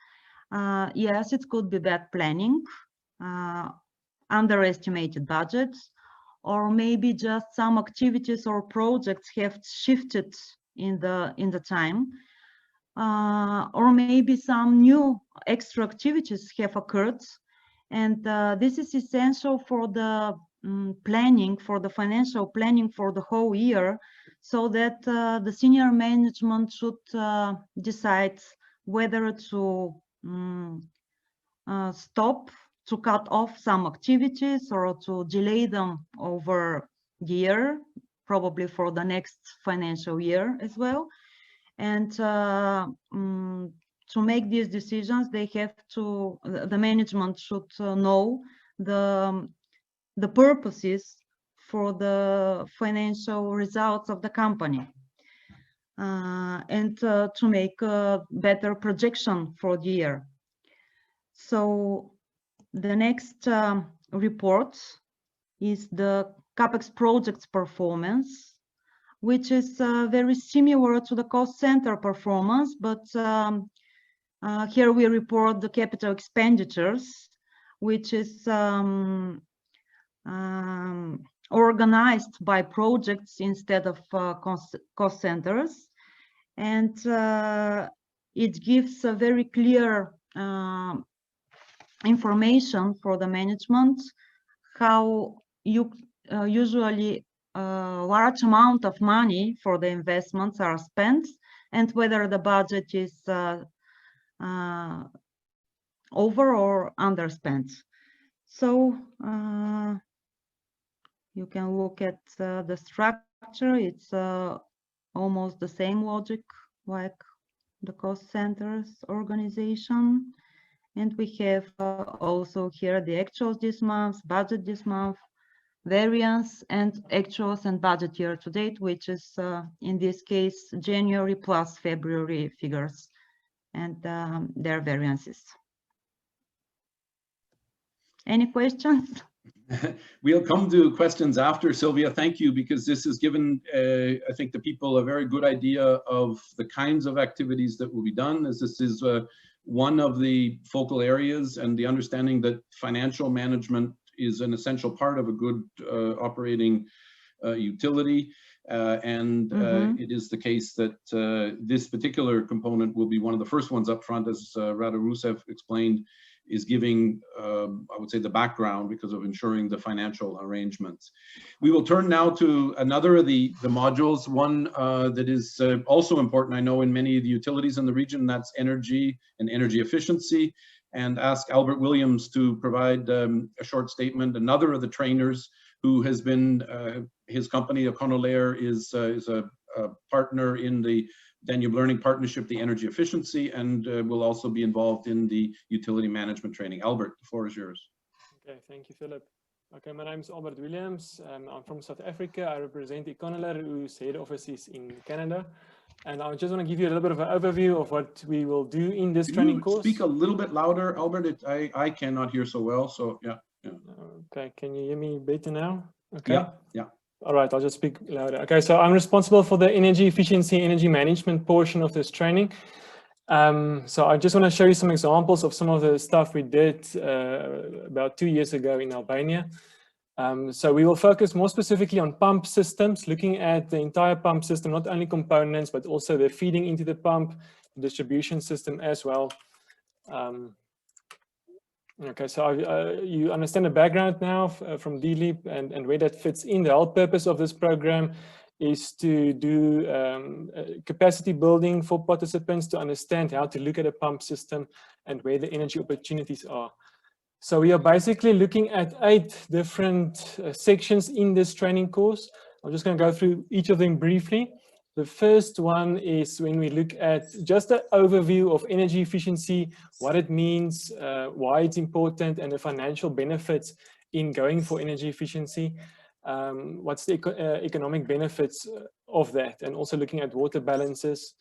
Yes, it could be bad planning, underestimated budgets, or maybe just some activities or projects have shifted in the time, or maybe some new extra activities have occurred, and this is essential for the planning, for the financial planning for the whole year, so that the senior management should decide whether to stop, to cut off some activities, or to delay them over the year, probably for the next financial year as well. And to make these decisions, they have to, the management should know the purposes for the financial results of the company, and to make a better projection for the year. So the next report is the CapEx projects performance, which is very similar to the cost center performance, but here we report the capital expenditures, which is organized by projects instead of cost centers. And it gives a very clear information for the management how you usually large amount of money for the investments are spent, and whether the budget is over or underspent. So you can look at the structure. It's almost the same logic like the cost centers organization. And we have also here the actuals this month, budget this month, variance, and actuals and budget year to date, which is in this case January plus February figures and their variances. Any questions? We'll come to questions after, Sylvia. Thank you, because this has given, I think, the people a very good idea of the kinds of activities that will be done, as this is one of the focal areas, and the understanding that financial management is an essential part of a good operating utility. It is the case that this particular component will be one of the first ones up front, as Rada Rusev explained, is giving, I would say, the background because of ensuring the financial arrangements. We will turn now to another of the modules, one that is also important, I know, in many of the utilities in the region, that's energy and energy efficiency, and ask Albert Williams to provide a short statement. Another of the trainers who has been, his company, Econolair, is a partner in the Danube Learning Partnership, the energy efficiency, and will also be involved in the utility management training. Albert, the floor is yours. Okay, thank you, Philip. Okay, my name is Albert Williams. I'm from South Africa. I represent Econolair, whose head office is in Canada. And I just want to give you a little bit of an overview of what we will do in this training course. Speak a little bit louder, Albert. I cannot hear so well, so yeah. Okay, can you hear me better now? Okay. Yeah. All right, I'll just speak louder. Okay, so I'm responsible for the energy efficiency, energy management portion of this training. So I just want to show you some examples of some of the stuff we did about 2 years ago in Albania. So we will focus more specifically on pump systems, looking at the entire pump system, not only components, but also the feeding into the pump, the distribution system as well. Okay, so you understand the background now from DLEAP and where that fits in. The whole purpose of this program is to do capacity building for participants to understand how to look at a pump system and where the energy opportunities are. So we are basically looking at 8 different sections in this training course. I'm just going to go through each of them briefly. The first one is when we look at just an overview of energy efficiency, what it means, why it's important, and the financial benefits in going for energy efficiency. What's the economic benefits of that, and also looking at water balances.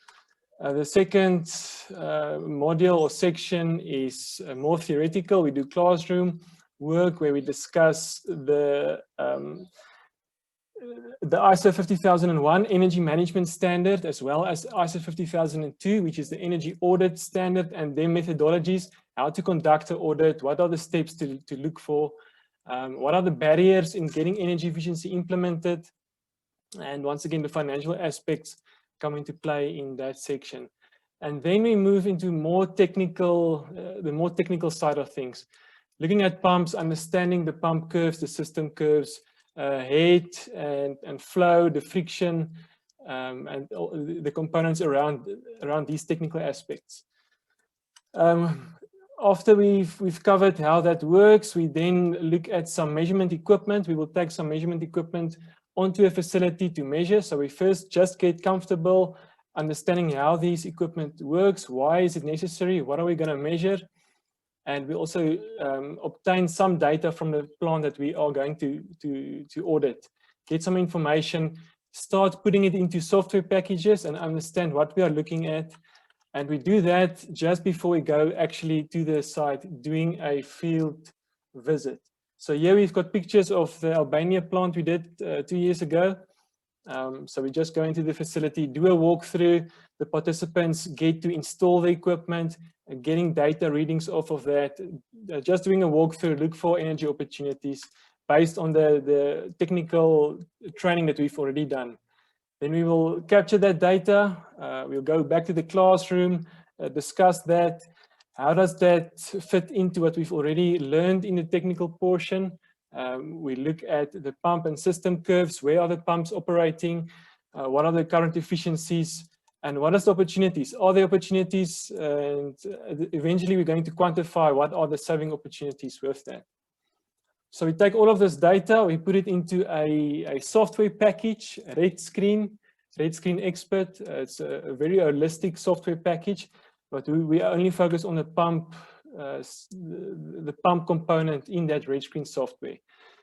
The second module or section is more theoretical. We do classroom work where we discuss the ISO 50001 energy management standard, as well as ISO 50002, which is the energy audit standard, and their methodologies, how to conduct an audit, what are the steps to look for, what are the barriers in getting energy efficiency implemented, and once again, the financial aspects come into play in that section. And then we move into more technical, the more technical side of things, looking at pumps, understanding the pump curves, the system curves, head and flow, the friction, and the components around these technical aspects. After we've covered how that works, we then look at some measurement equipment. We will take some measurement equipment onto a facility to measure. So we first just get comfortable understanding how these equipment works, why is it necessary, what are we going to measure, and we also obtain some data from the plant that we are going to audit, get some information, start putting it into software packages and understand what we are looking at. And we do that just before we go actually to the site doing a field visit. So here we've got pictures of the Albania plant we did 2 years ago. So we just go into the facility, do a walkthrough, the participants get to install the equipment, getting data readings off of that, just doing a walkthrough, look for energy opportunities based on the technical training that we've already done. Then we will capture that data, we'll go back to the classroom, discuss that. How does that fit into what we've already learned in the technical portion? We look at the pump and system curves. Where are the pumps operating? What are the current efficiencies? And what are the opportunities? Are there opportunities? And eventually we're going to quantify what are the saving opportunities with that. So we take all of this data, we put it into a software package, Red Screen Expert. It's a very holistic software package, but we only focus on the pump component in that Red Screen software.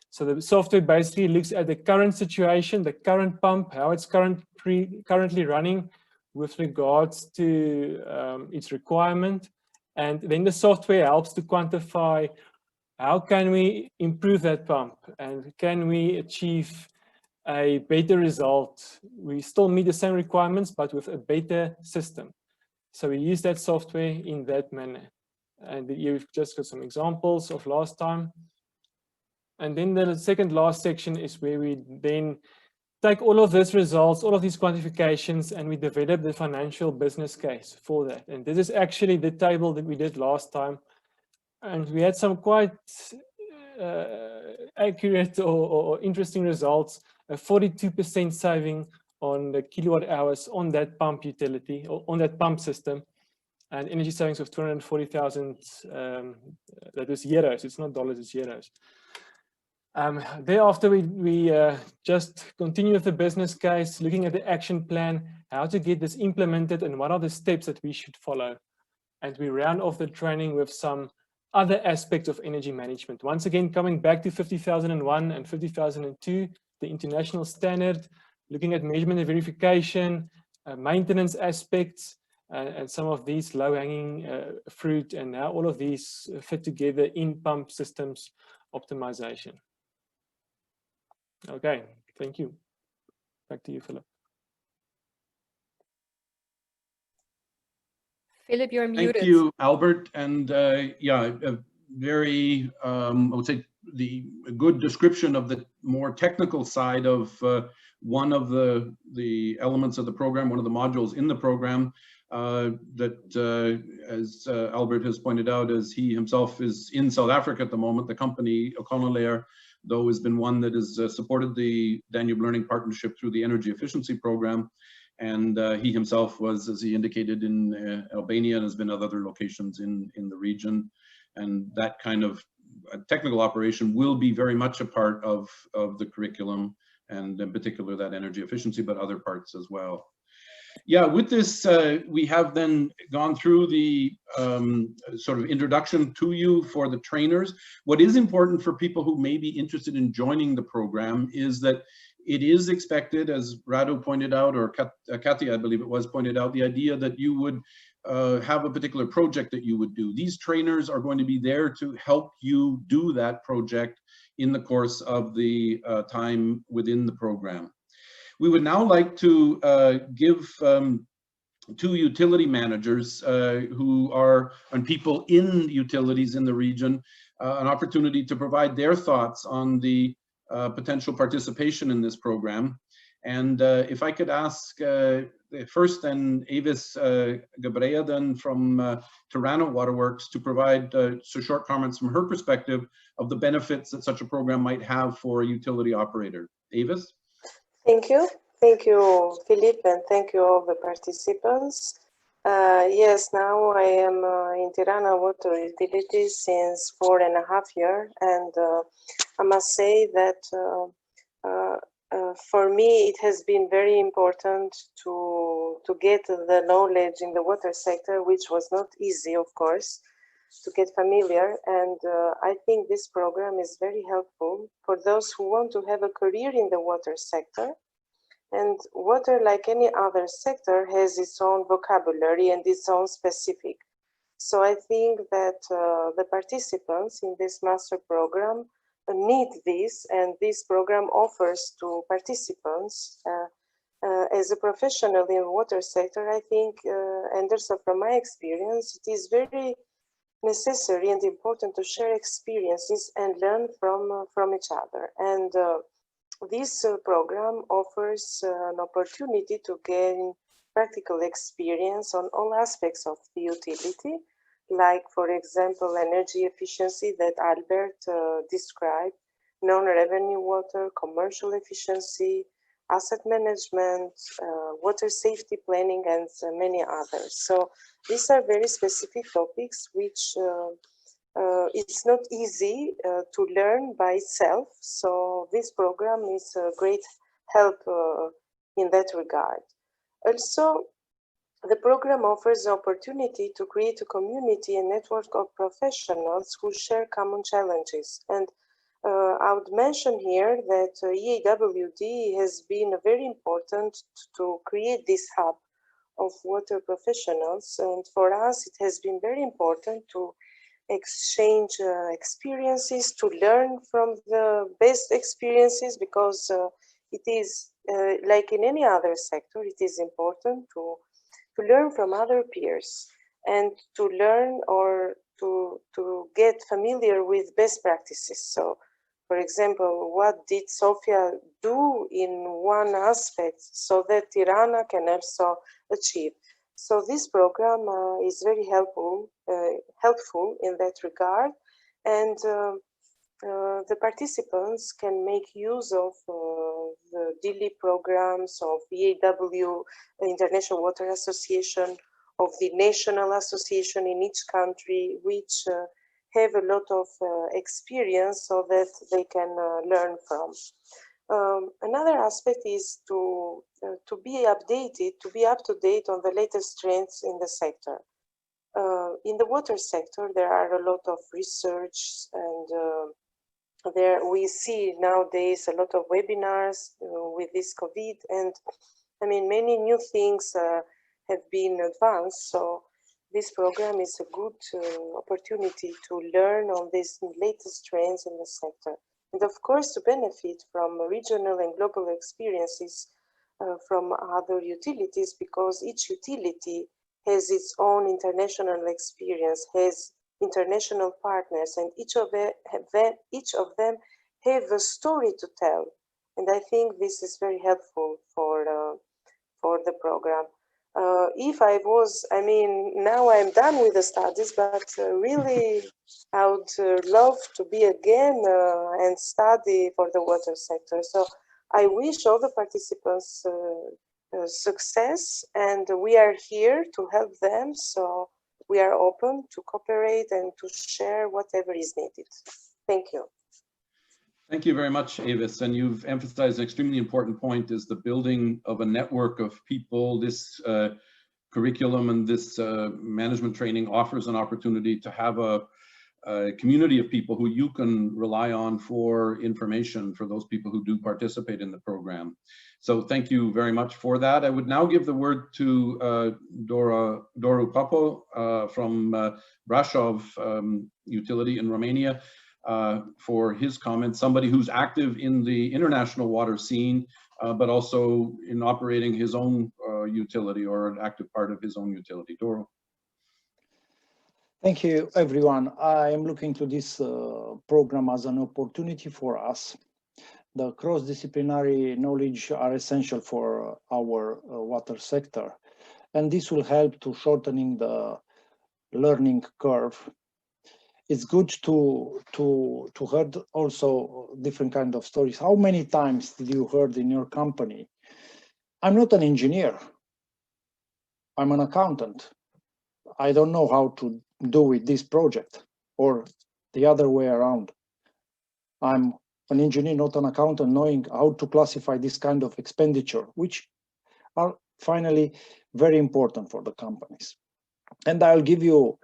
So the software basically looks at the current situation, the current pump, how it's currently running with regards to its requirement. And then the software helps to quantify how can we improve that pump and can we achieve a better result. We still meet the same requirements, but with a better system. So we use that software in that manner. And you've just got some examples of last time. And then the second last section is where we then take all of these results, all of these quantifications, and we develop the financial business case for that. And this is actually the table that we did last time. And we had some quite accurate or interesting results, a 42% saving on the kilowatt hours on that pump utility, or on that pump system, and energy savings of 240,000, that is euros, it's not dollars, it's euros. Thereafter, we just continue with the business case, looking at the action plan, how to get this implemented and what are the steps that we should follow. And we round off the training with some other aspects of energy management. Once again, coming back to 50001 and 50002, the international standard, looking at measurement and verification, maintenance aspects, and some of these low-hanging fruit, and how all of these fit together in pump systems optimization. Okay, thank you. Back to you, Philip. Philip, you're muted. Thank you, Albert. And yeah, a very, I would say, a good description of the more technical side of one of the elements of the program, one of the modules in the program, that, as Albert has pointed out, as he himself is in South Africa at the moment, the company Oconolair, though, has been one that has supported the Danube Learning Partnership through the Energy Efficiency Program. And he himself was, as he indicated, in Albania and has been at other locations in the region. And that kind of technical operation will be very much a part of the curriculum, and in particular that energy efficiency, but other parts as well. Yeah, with this, we have then gone through the sort of introduction to you for the trainers. What is important for people who may be interested in joining the program is that it is expected, as Radu pointed out, or Katya, I believe it was, pointed out, the idea that you would have a particular project that you would do. These trainers are going to be there to help you do that project in the course of the time within the program. We would now like to give two utility managers who are, and people in utilities in the region, an opportunity to provide their thoughts on the potential participation in this program. And if I could ask first then Avis Gabrea then from Tirana Waterworks to provide some short comments from her perspective of the benefits that such a program might have for a utility operator. Avis? Thank you, Philip, and thank you all the participants. Yes, now I am in Tirana Water Utilities since 4.5 years, and I must say that for me it has been very important to get the knowledge in the water sector, which was not easy, of course, to get familiar. And I think this program is very helpful for those who want to have a career in the water sector. And water, like any other sector, has its own vocabulary and its own specific. So I think that the participants in this master program need this, and this program offers to participants as a professional in the water sector. I think, and also from my experience, it is very necessary and important to share experiences and learn from each other. And this program offers an opportunity to gain practical experience on all aspects of the utility, like, for example, energy efficiency that Albert described, non-revenue water, commercial efficiency, asset management, water safety planning, and many others. So these are very specific topics which it's not easy to learn by itself. So this program is a great help in that regard. Also, the program offers the opportunity to create a community and network of professionals who share common challenges. And I would mention here that EAWD has been very important to create this hub of water professionals. And for us, it has been very important to exchange experiences, to learn from the best experiences, because it is like in any other sector, it is important to learn from other peers and to learn or to get familiar with best practices. So, for example, what did Sofia do in one aspect so that Tirana can also achieve? So this program is very helpful in that regard, and the participants can make use of the daily programs of EAW, International Water Association, of the national association in each country, which have a lot of experience so that they can learn from. Another aspect is to be updated, to be up to date on the latest trends in the sector. In the water sector, there are a lot of research, and there we see nowadays a lot of webinars with this COVID, and I mean, many new things have been advanced. So this program is a good opportunity to learn on these latest trends in the sector. And of course, to benefit from regional and global experiences from other utilities, because each utility has its own international experience, has international partners, and each of them have a story to tell. And I think this is very helpful for the program. If I was, I mean, now I'm done with the studies, but really I would love to be again and study for the water sector. So I wish all the participants success, and we are here to help them. So we are open to cooperate and to share whatever is needed. Thank you. Thank you very much, Avis. And you've emphasized an extremely important point, is the building of a network of people. This curriculum and this management training offers an opportunity to have a community of people who you can rely on for information for those people who do participate in the program. So thank you very much for that. I would now give the word to Doru Papo from Brașov utility in Romania for his comments, somebody who's active in the international water scene, but also in operating his own utility, or an active part of his own utility. Doru. Thank you, everyone. I am looking to this program as an opportunity for us. The cross-disciplinary knowledge are essential for our water sector, and this will help to shortening the learning curve. It's good to hear also different kind of stories. How many times did you heard in your company, I'm not an engineer, I'm an accountant. I don't know how to do with this project, or the other way around. I'm an engineer, not an accountant, knowing how to classify this kind of expenditure, which are finally very important for the companies. And I'll give you,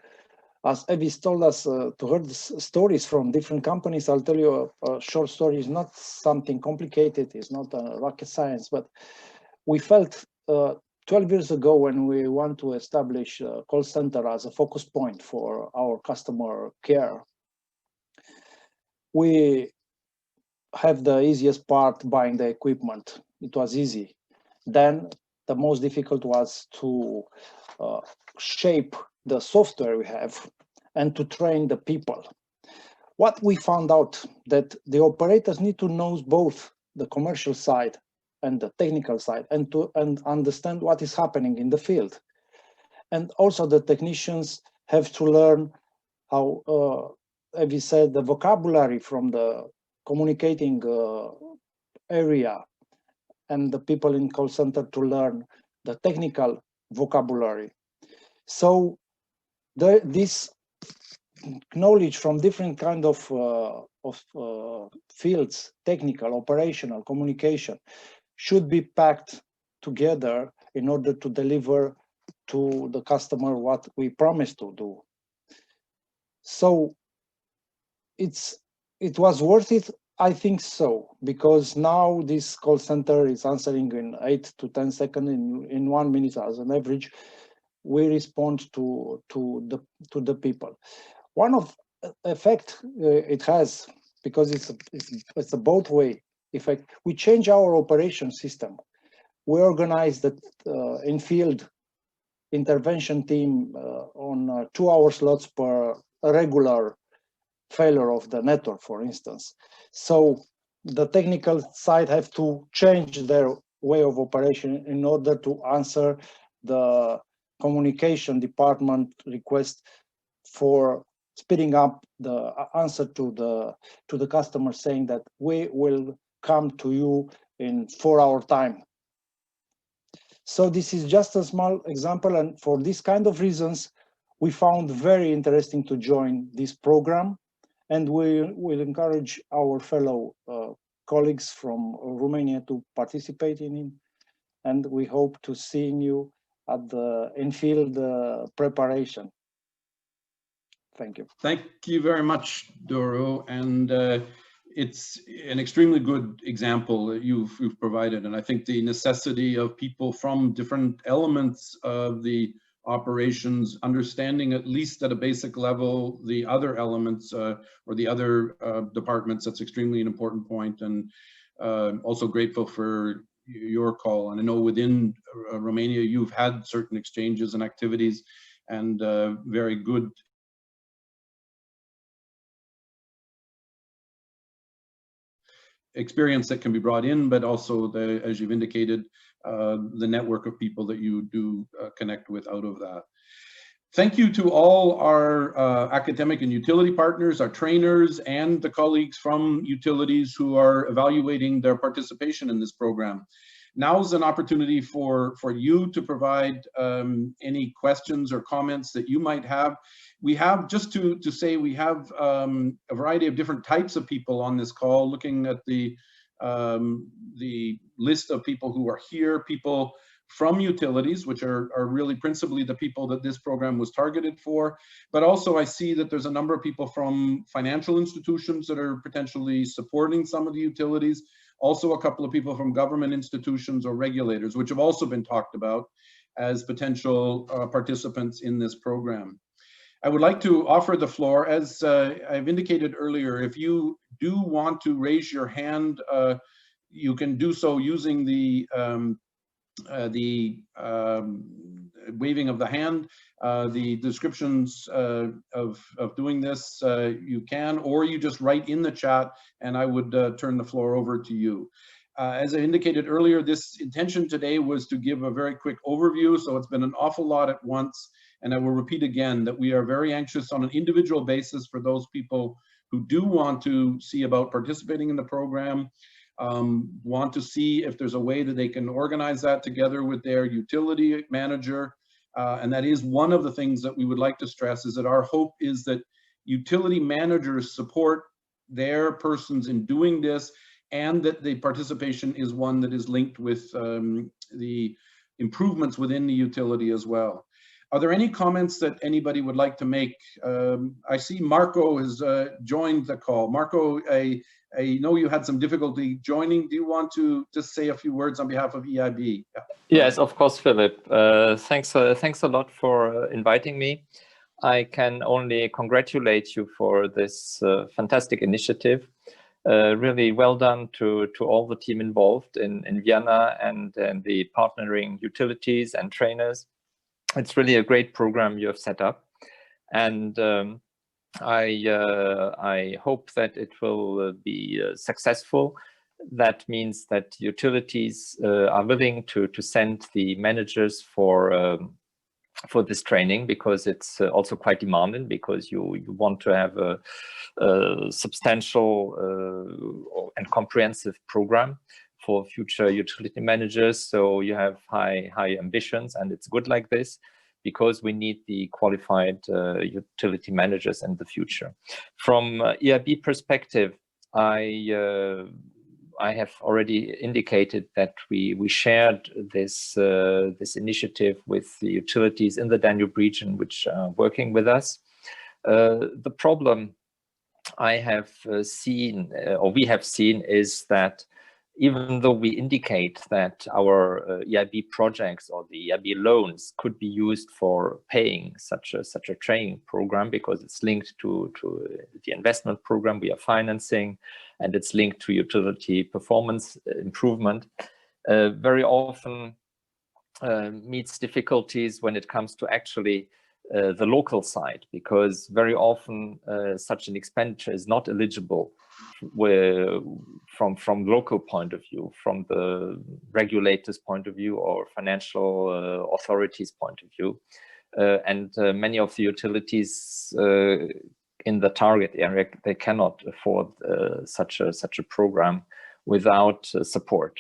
as Evis told us, to hear stories from different companies. I'll tell you a short story. It's not something complicated, it's not rocket science, but we felt 12 years ago, when we want to establish a call center as a focus point for our customer care, we have the easiest part, buying the equipment. It was easy. Then the most difficult was to shape the software we have and to train the people. What we found out, that the operators need to know both the commercial side and the technical side, and understand what is happening in the field. And also the technicians have to learn how, as we said, the vocabulary from the communicating area, and the people in call center to learn the technical vocabulary. So this knowledge from different kind of fields, technical, operational, communication, should be packed together in order to deliver to the customer what we promised to do. So it was worth it. I think so, because now this call center is answering in 8 to 10 seconds in 1 minute as an average. We respond to the people. One of effect it has, because it's a both way effect. We change our operation system. We organize the in-field intervention team on 2-hour slots per regular failure of the network, for instance. So the technical side have to change their way of operation in order to answer the communication department request for speeding up the answer to the customer, saying that we will come to you in 4-hour time. So this is just a small example, and for this kind of reasons, we found very interesting to join this program, and we will encourage our fellow colleagues from Romania to participate in it, and we hope to see you at the in-field preparation. Thank you. Thank you very much, Doru. And it's an extremely good example that you've provided. And I think the necessity of people from different elements of the operations, understanding at least at a basic level the other elements or the other departments, that's extremely an important point. And also grateful for your call. And I know within Romania, you've had certain exchanges and activities and very good experience that can be brought in, but also as you've indicated, the network of people that you do connect with out of that. Thank you to all our academic and utility partners, our trainers, and the colleagues from utilities who are evaluating their participation in this program. Now is an opportunity for you to provide any questions or comments that you might have. We have, just to say, we have a variety of different types of people on this call, looking at the list of people who are here, people from utilities, which are really principally the people that this program was targeted for. But also I see that there's a number of people from financial institutions that are potentially supporting some of the utilities. Also a couple of people from government institutions or regulators, which have also been talked about as potential participants in this program. I would like to offer the floor, as I've indicated earlier, if you do want to raise your hand, you can do so using the waving of the hand. The descriptions of doing this, you can, or you just write in the chat and I would turn the floor over to you. As I indicated earlier, this intention today was to give a very quick overview, so it's been an awful lot at once. And I will repeat again that we are very anxious on an individual basis for those people who do want to see about participating in the program, want to see if there's a way that they can organize that together with their utility manager. And that is one of the things that we would like to stress, is that our hope is that utility managers support their persons in doing this, and that the participation is one that is linked with the improvements within the utility as well. Are there any comments that anybody would like to make? I see Marco has joined the call. Marco, I know you had some difficulty joining. Do you want to just say a few words on behalf of EIB? Yeah. Yes, of course, Philip. Thanks a lot for inviting me. I can only congratulate you for this fantastic initiative. Really well done to all the team involved in Vienna and the partnering utilities and trainers. It's really a great program you have set up, and I hope that it will be successful. That means that utilities are willing to send the managers for this training, because it's also quite demanding, because you want to have a substantial and comprehensive program for future utility managers. So you have high ambitions, and it's good like this, because we need the qualified utility managers in the future. From EIB perspective, I have already indicated that we shared this this initiative with the utilities in the Danube region, which are working with us. The problem I have seen, or we have seen, is that even though we indicate that our EIB projects or the EIB loans could be used for paying such a training program, because it's linked to the investment program we are financing, and it's linked to utility performance improvement, very often meets difficulties when it comes to actually the local side, because very often such an expenditure is not eligible from local point of view, from the regulators' point of view or financial authorities' point of view. And many of the utilities in the target area, they cannot afford such a program without support.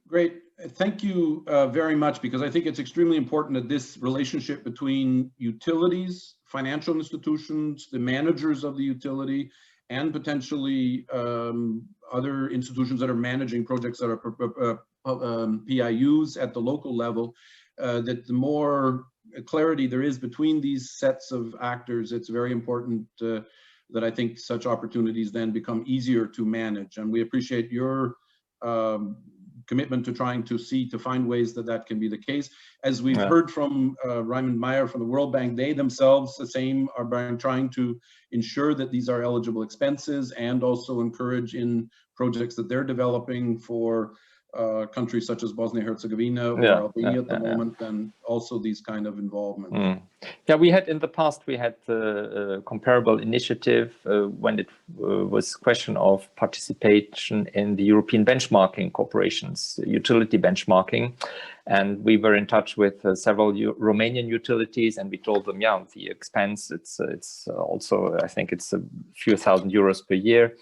Great. Thank you very much, because I think it's extremely important that this relationship between utilities, financial institutions, the managers of the utility, and potentially other institutions that are managing projects that are PIUs at the local level, that the more clarity there is between these sets of actors, it's very important that I think such opportunities then become easier to manage. And we appreciate your commitment to trying to find ways that can be the case. As we've heard from Raymond Meyer from the World Bank, they themselves the same are trying to ensure that these are eligible expenses, and also encourage in projects that they're developing for countries such as Bosnia-Herzegovina or Albania at the moment, and also these kind of involvement. Yeah, we had in the past, we had a comparable initiative when it was question of participation in the European benchmarking corporations, utility benchmarking. And we were in touch with several Romanian utilities, and we told them, yeah, the expense, it's also, I think it's a few thousand euros per year,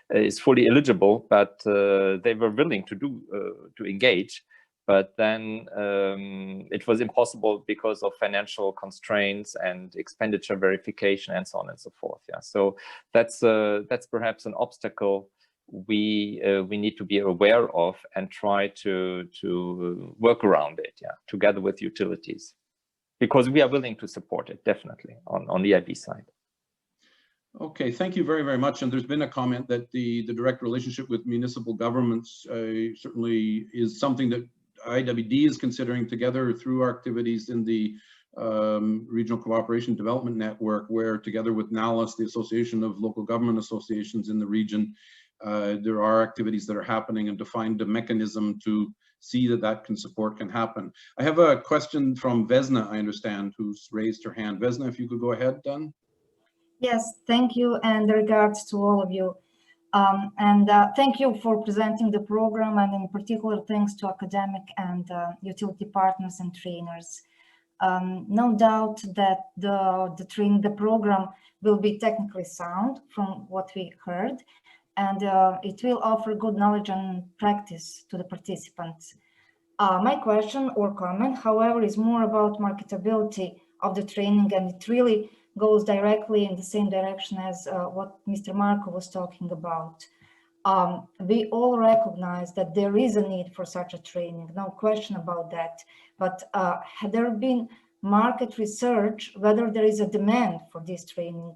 is fully eligible, but they were willing to engage. But then it was impossible because of financial constraints and expenditure verification and so on and so forth. Yeah, so that's perhaps an obstacle we need to be aware of and try to work around it. Yeah, together with utilities, because we are willing to support it definitely on the EIB side. Okay, thank you very, very much. And there's been a comment that the direct relationship with municipal governments certainly is something that IWD is considering together through our activities in the Regional Cooperation Development Network, where together with NALAS, the Association of Local Government Associations in the region, there are activities that are happening, and to find a mechanism to see that support can happen. I have a question from Vesna, I understand, who's raised her hand. Vesna, if you could go ahead, then. Yes, thank you, and regards to all of you. Thank you for presenting the program, and in particular, thanks to academic and utility partners and trainers. No doubt that the program will be technically sound from what we heard, and it will offer good knowledge and practice to the participants. My question or comment, however, is more about marketability of the training, and it really goes directly in the same direction as what Mr. Marco was talking about. We all recognize that there is a need for such a training, no question about that. But had there been market research whether there is a demand for this training?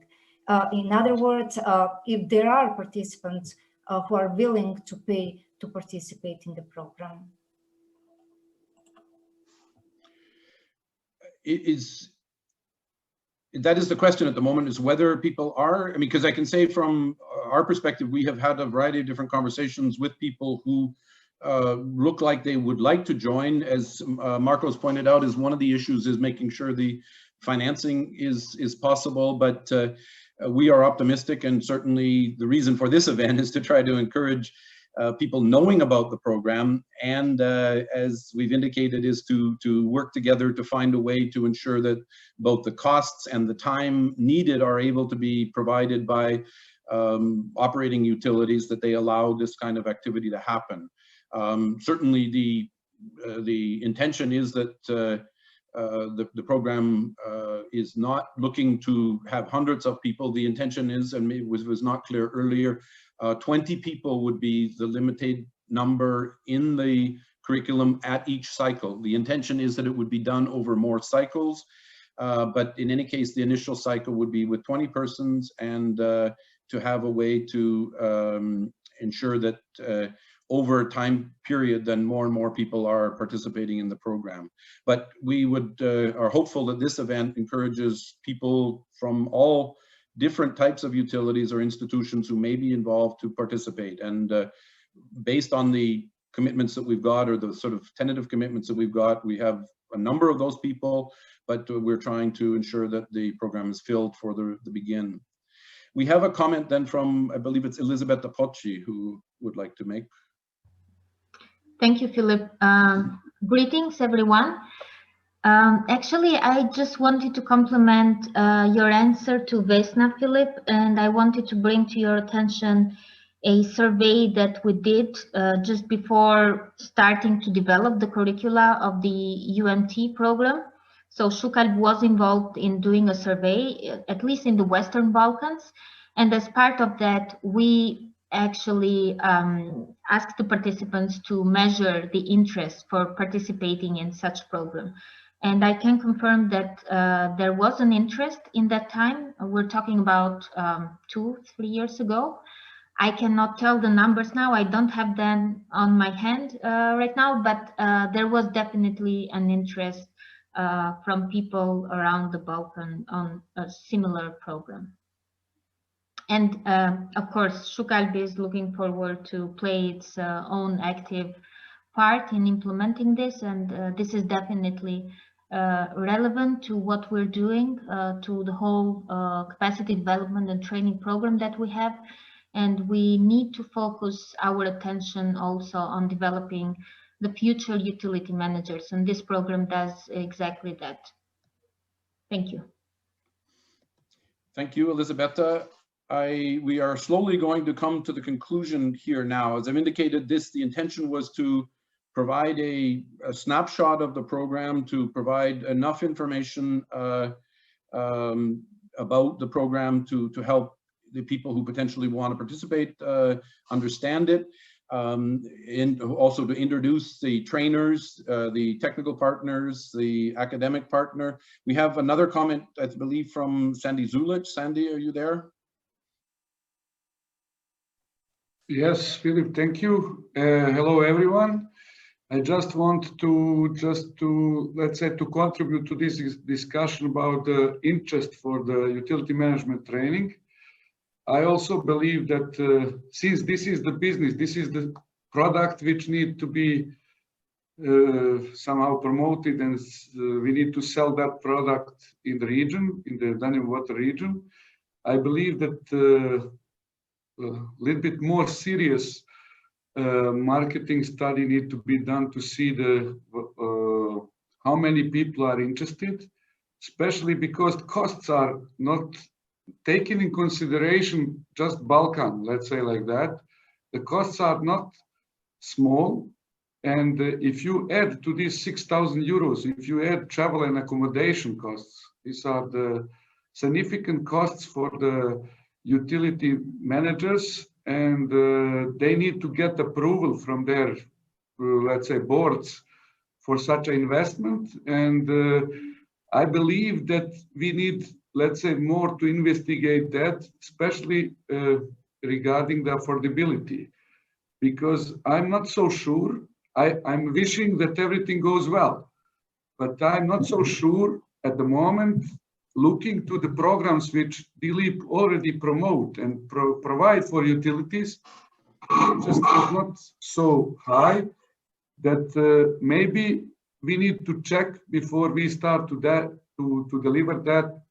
In other words, if there are participants who are willing to pay to participate in the program? That is the question at the moment, is whether people are, I mean, because I can say from our perspective, we have had a variety of different conversations with people who look like they would like to join. As Marcos pointed out, is one of the issues is making sure the financing is possible, but we are optimistic, and certainly the reason for this event is to try to encourage people knowing about the program, and as we've indicated, is to work together to find a way to ensure that both the costs and the time needed are able to be provided by operating utilities, that they allow this kind of activity to happen. Certainly the intention is that the program is not looking to have hundreds of people. The intention is, and maybe was not clear earlier, 20 people would be the limited number in the curriculum at each cycle. The intention is that it would be done over more cycles, but in any case, the initial cycle would be with 20 persons, and to have a way to ensure that over a time period, then more and more people are participating in the program. But we are hopeful that this event encourages people from all different types of utilities or institutions who may be involved to participate. And based on the commitments that we've got, or the sort of tentative commitments that we've got, we have a number of those people, but we're trying to ensure that the program is filled for the begin. We have a comment then from, I believe it's Elisabetta Pocci, who would like to make. Thank you, Philip. Greetings, everyone. Actually, I just wanted to compliment your answer to Vesna, Philip, and I wanted to bring to your attention a survey that we did just before starting to develop the curricula of the UMT program. So Shukalb was involved in doing a survey, at least in the Western Balkans, and as part of that, we actually asked the participants to measure the interest for participating in such program. And I can confirm that there was an interest in that time. We're talking about 2-3 years ago. I cannot tell the numbers now. I don't have them on my hand right now, but there was definitely an interest from people around the Balkan on a similar program. And of course, Shukalb is looking forward to play its own active part in implementing this, and this is definitely relevant to what we're doing, to the whole capacity development and training program that we have. And we need to focus our attention also on developing the future utility managers, and this program does exactly that. Thank you. Thank you, Elisabetta. We are slowly going to come to the conclusion here now. As I've indicated, the intention was to provide a snapshot of the program, to provide enough information about the program to help the people who potentially want to participate understand it, and also to introduce the trainers, the technical partners, the academic partner. We have another comment, I believe, from Sandy Zulic. Sandy, are you there? Yes, Philip, thank you. Hello, everyone. I just want to let's say, to contribute to this discussion about the interest for the utility management training. I also believe that since this is the business, this is the product which need to be somehow promoted, and we need to sell that product in the region, in the Danube water region. I believe that a little bit more serious marketing study need to be done to see how many people are interested, especially because costs are not taken in consideration, just Balkan, let's say like that. The costs are not small, and if you add to these 6,000 euros, if you add travel and accommodation costs, these are the significant costs for the utility managers, and they need to get approval from their, let's say, boards for such an investment. And I believe that we need, let's say, more to investigate that, especially regarding the affordability, because I'm not so sure. I'm wishing that everything goes well, but I'm not so sure at the moment, looking to the programs which DLEAP already promote and provide for utilities, just is not so high that maybe we need to check before we start to deliver that,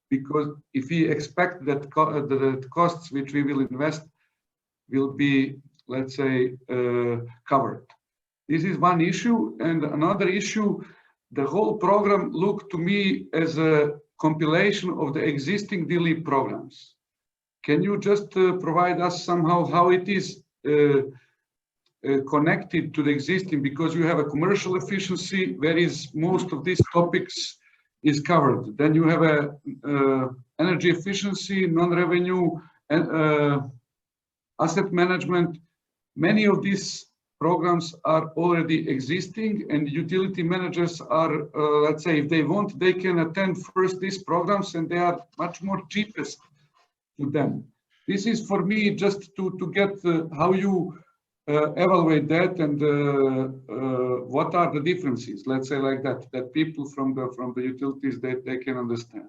because if we expect that the costs which we will invest will be let's say, covered. This is one issue. And another issue, the whole program looked to me as a compilation of the existing DLEAP programs. Can you just provide us somehow how it is connected to the existing, because you have a commercial efficiency, whereas most of these topics is covered. Then you have a energy efficiency, non-revenue, and asset management. Many of these programs are already existing, and utility managers are, let's say, if they want, they can attend first these programs, and they are much more cheapest to them. This is for me just to get how you evaluate that, and what are the differences, let's say like that people from the utilities, they can understand.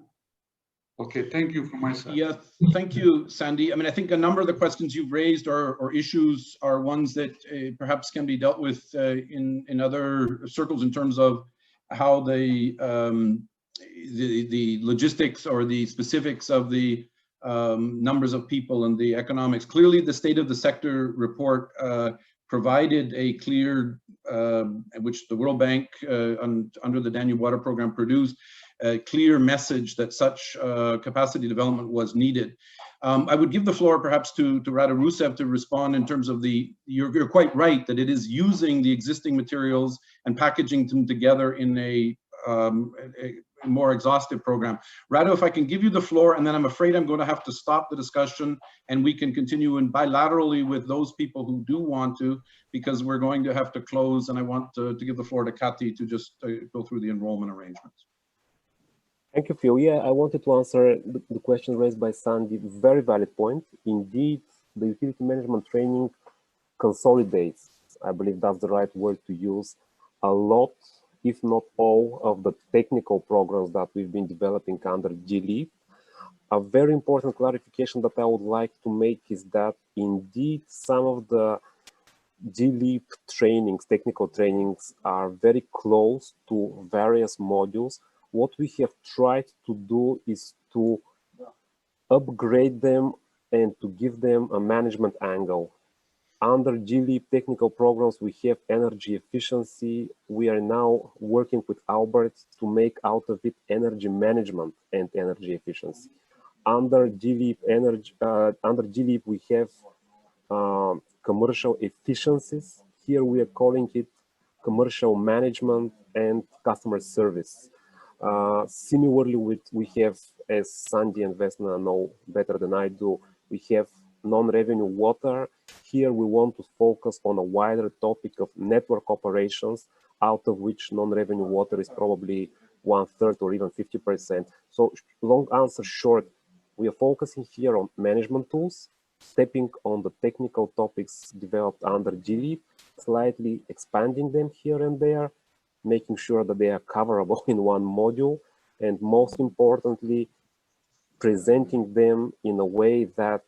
Okay, thank you from my side. Yeah, thank you, Sandy. I mean, I think a number of the questions you've raised or issues are ones that perhaps can be dealt with in other circles in terms of how the logistics or the specifics of the numbers of people and the economics. Clearly, the State of the Sector report provided a clear, which the World Bank under the Danube Water Program produced, a clear message that such capacity development was needed. I would give the floor perhaps to Rada Rusev to respond in terms of you're quite right that it is using the existing materials and packaging them together in a more exhaustive program. Rado, if I can give you the floor, and then I'm afraid I'm going to have to stop the discussion, and we can continue in bilaterally with those people who do want to, because we're going to have to close, and I want to give the floor to Kati to just go through the enrollment arrangements. Thank you, Phil. Yeah, I wanted to answer the question raised by Sandy. Very valid point. Indeed, the utility management training consolidates, I believe that's the right word to use, a lot, if not all, of the technical programs that we've been developing under DLEAP. A very important clarification that I would like to make is that indeed some of the DLEAP trainings, technical trainings, are very close to various modules. What we have tried to do is to upgrade them and to give them a management angle. Under DLEAP technical programs, we have energy efficiency. We are now working with Albert to make out of it energy management and energy efficiency. Under DLEAP, we have commercial efficiencies. Here we are calling it commercial management and customer service. Similarly, we have, as Sandy and Vesna know better than I do, we have non-revenue water. Here we want to focus on a wider topic of network operations, out of which non-revenue water is probably 1/3 or even 50%. So long answer short, we are focusing here on management tools, stepping on the technical topics developed under DLEAP, slightly expanding them here and there, making sure that they are coverable in one module, and most importantly, presenting them in a way that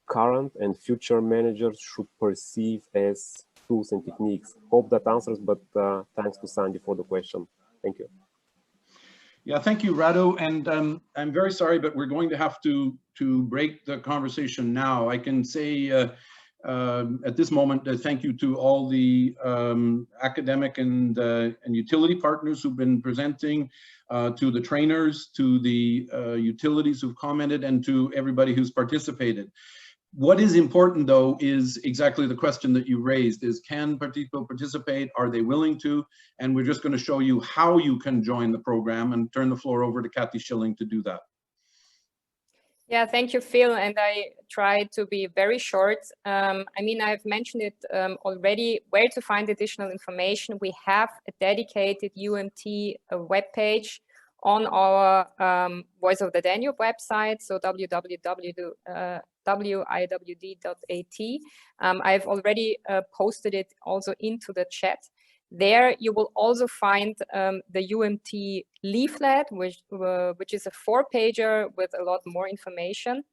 current and future managers should perceive as tools and techniques. Hope that answers, but thanks to Sandy for the question. Thank you. Yeah, thank you, Rado. And I'm very sorry, but we're going to have to break the conversation now. I can say at this moment, thank you to all the academic and utility partners who've been presenting, to the trainers, to the utilities who've commented, and to everybody who's participated. What is important, though, is exactly the question that you raised, is can people participate? Are they willing to? And we're just going to show you how you can join the program, and turn the floor over to Kati Schilling to do that. Yeah, thank you, Phil. And I tried to be very short. I mean, I've mentioned it already, where to find additional information. We have a dedicated UMT webpage on our Voice of the Danube website, so www.wiwd.at. I've already posted it also into the chat. There you will also find the UMT leaflet, which is a 4-pager with a lot more information.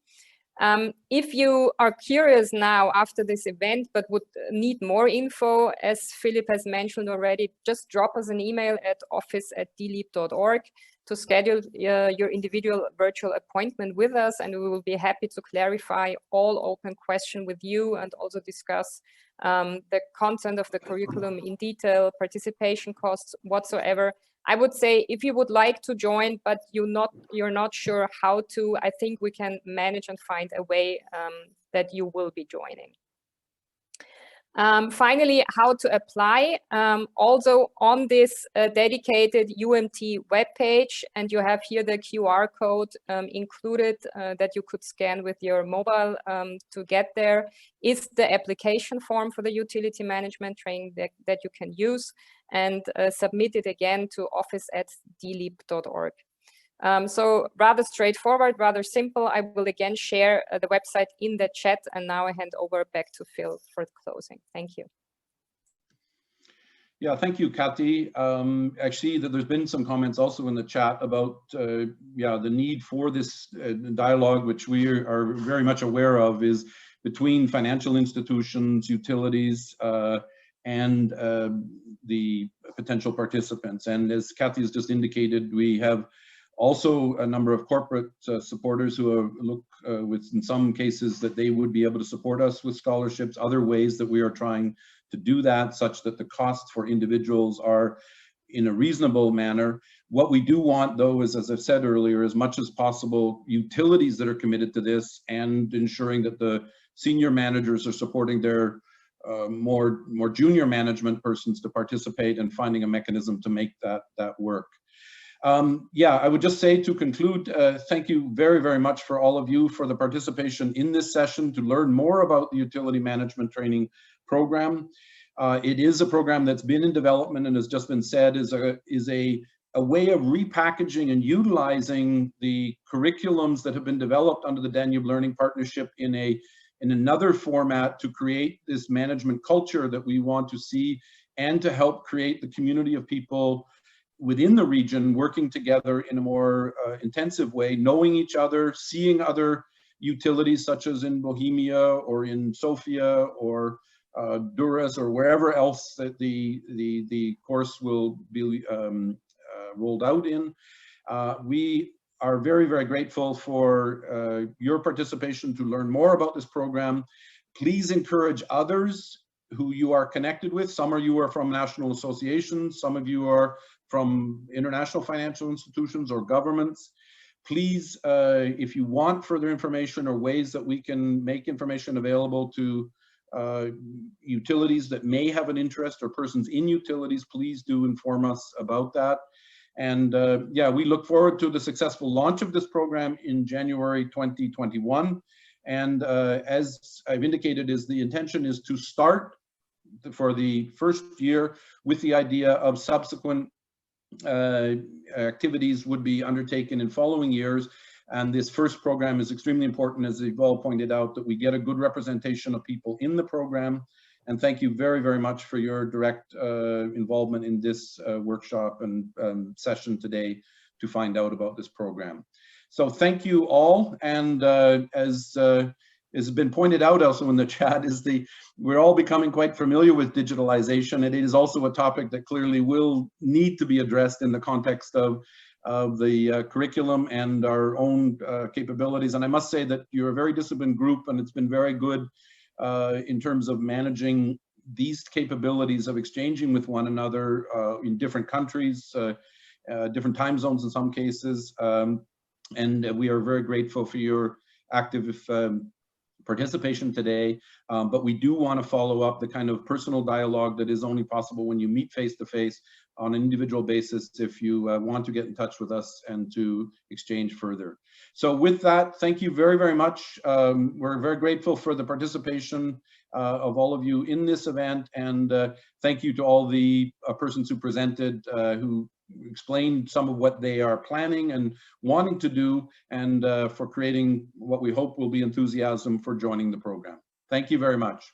If you are curious now after this event, but would need more info, as Philip has mentioned already, just drop us an email at office@dleap.org to schedule your individual virtual appointment with us, and we will be happy to clarify all open questions with you and also discuss the content of the curriculum in detail, participation costs whatsoever. I would say if you would like to join, but you're not sure how to, I think we can manage and find a way that you will be joining. Finally, how to apply. Also on this dedicated UMT webpage, and you have here the QR code included that you could scan with your mobile to get there, is the application form for the utility management training that you can use, and submit it again to office@dleap.org. So rather straightforward, rather simple. I will again share the website in the chat, and now I hand over back to Phil for the closing. Thank you. Yeah, thank you, Kati. Actually, there's been some comments also in the chat about the need for this dialogue, which we are very much aware of, is between financial institutions, utilities, and the potential participants. And as Kati has just indicated, we have also a number of corporate supporters who look with, in some cases, that they would be able to support us with scholarships, other ways that we are trying to do that, such that the costs for individuals are in a reasonable manner. What we do want, though, is, as I've said earlier, as much as possible, utilities that are committed to this, and ensuring that the senior managers are supporting their more junior management persons to participate, and finding a mechanism to make that work. Yeah, I would just say to conclude, thank you very, very much for all of you for the participation in this session to learn more about the Utility Management Training Program. It is a program that's been in development, and has just been said is a way of repackaging and utilizing the curriculums that have been developed under the Danube Learning Partnership in another format to create this management culture that we want to see, and to help create the community of people within the region working together in a more intensive way, knowing each other, seeing other utilities such as in Bohemia or in Sofia or Durrës or wherever else that the course will be rolled out in. We are very, very grateful for your participation to learn more about this program. Please encourage others who you are connected with. Some of you are from national associations, some of you are from international financial institutions or governments. Please, if you want further information or ways that we can make information available to utilities that may have an interest, or persons in utilities, please do inform us about that. And yeah, we look forward to the successful launch of this program in January 2021. And as I've indicated, the intention is to start for the first year with the idea of subsequent activities would be undertaken in following years. And this first program is extremely important, as you've all pointed out, that we get a good representation of people in the program. And thank you very, very much for your direct involvement in this workshop and session today to find out about this program. So thank you all. And as has been pointed out also in the chat, we're all becoming quite familiar with digitalization. It is also a topic that clearly will need to be addressed in the context of the curriculum and our own capabilities. And I must say that you're a very disciplined group, and it's been very good in terms of managing these capabilities of exchanging with one another in different countries, different time zones in some cases. And we are very grateful for your active participation today, but we do want to follow up the kind of personal dialogue that is only possible when you meet face to face on an individual basis if you want to get in touch with us and to exchange further. So with that, thank you very, very much. We're very grateful for the participation of all of you in this event, and thank you to all the persons who presented, who explained some of what they are planning and wanting to do, and for creating what we hope will be enthusiasm for joining the program. Thank you very much.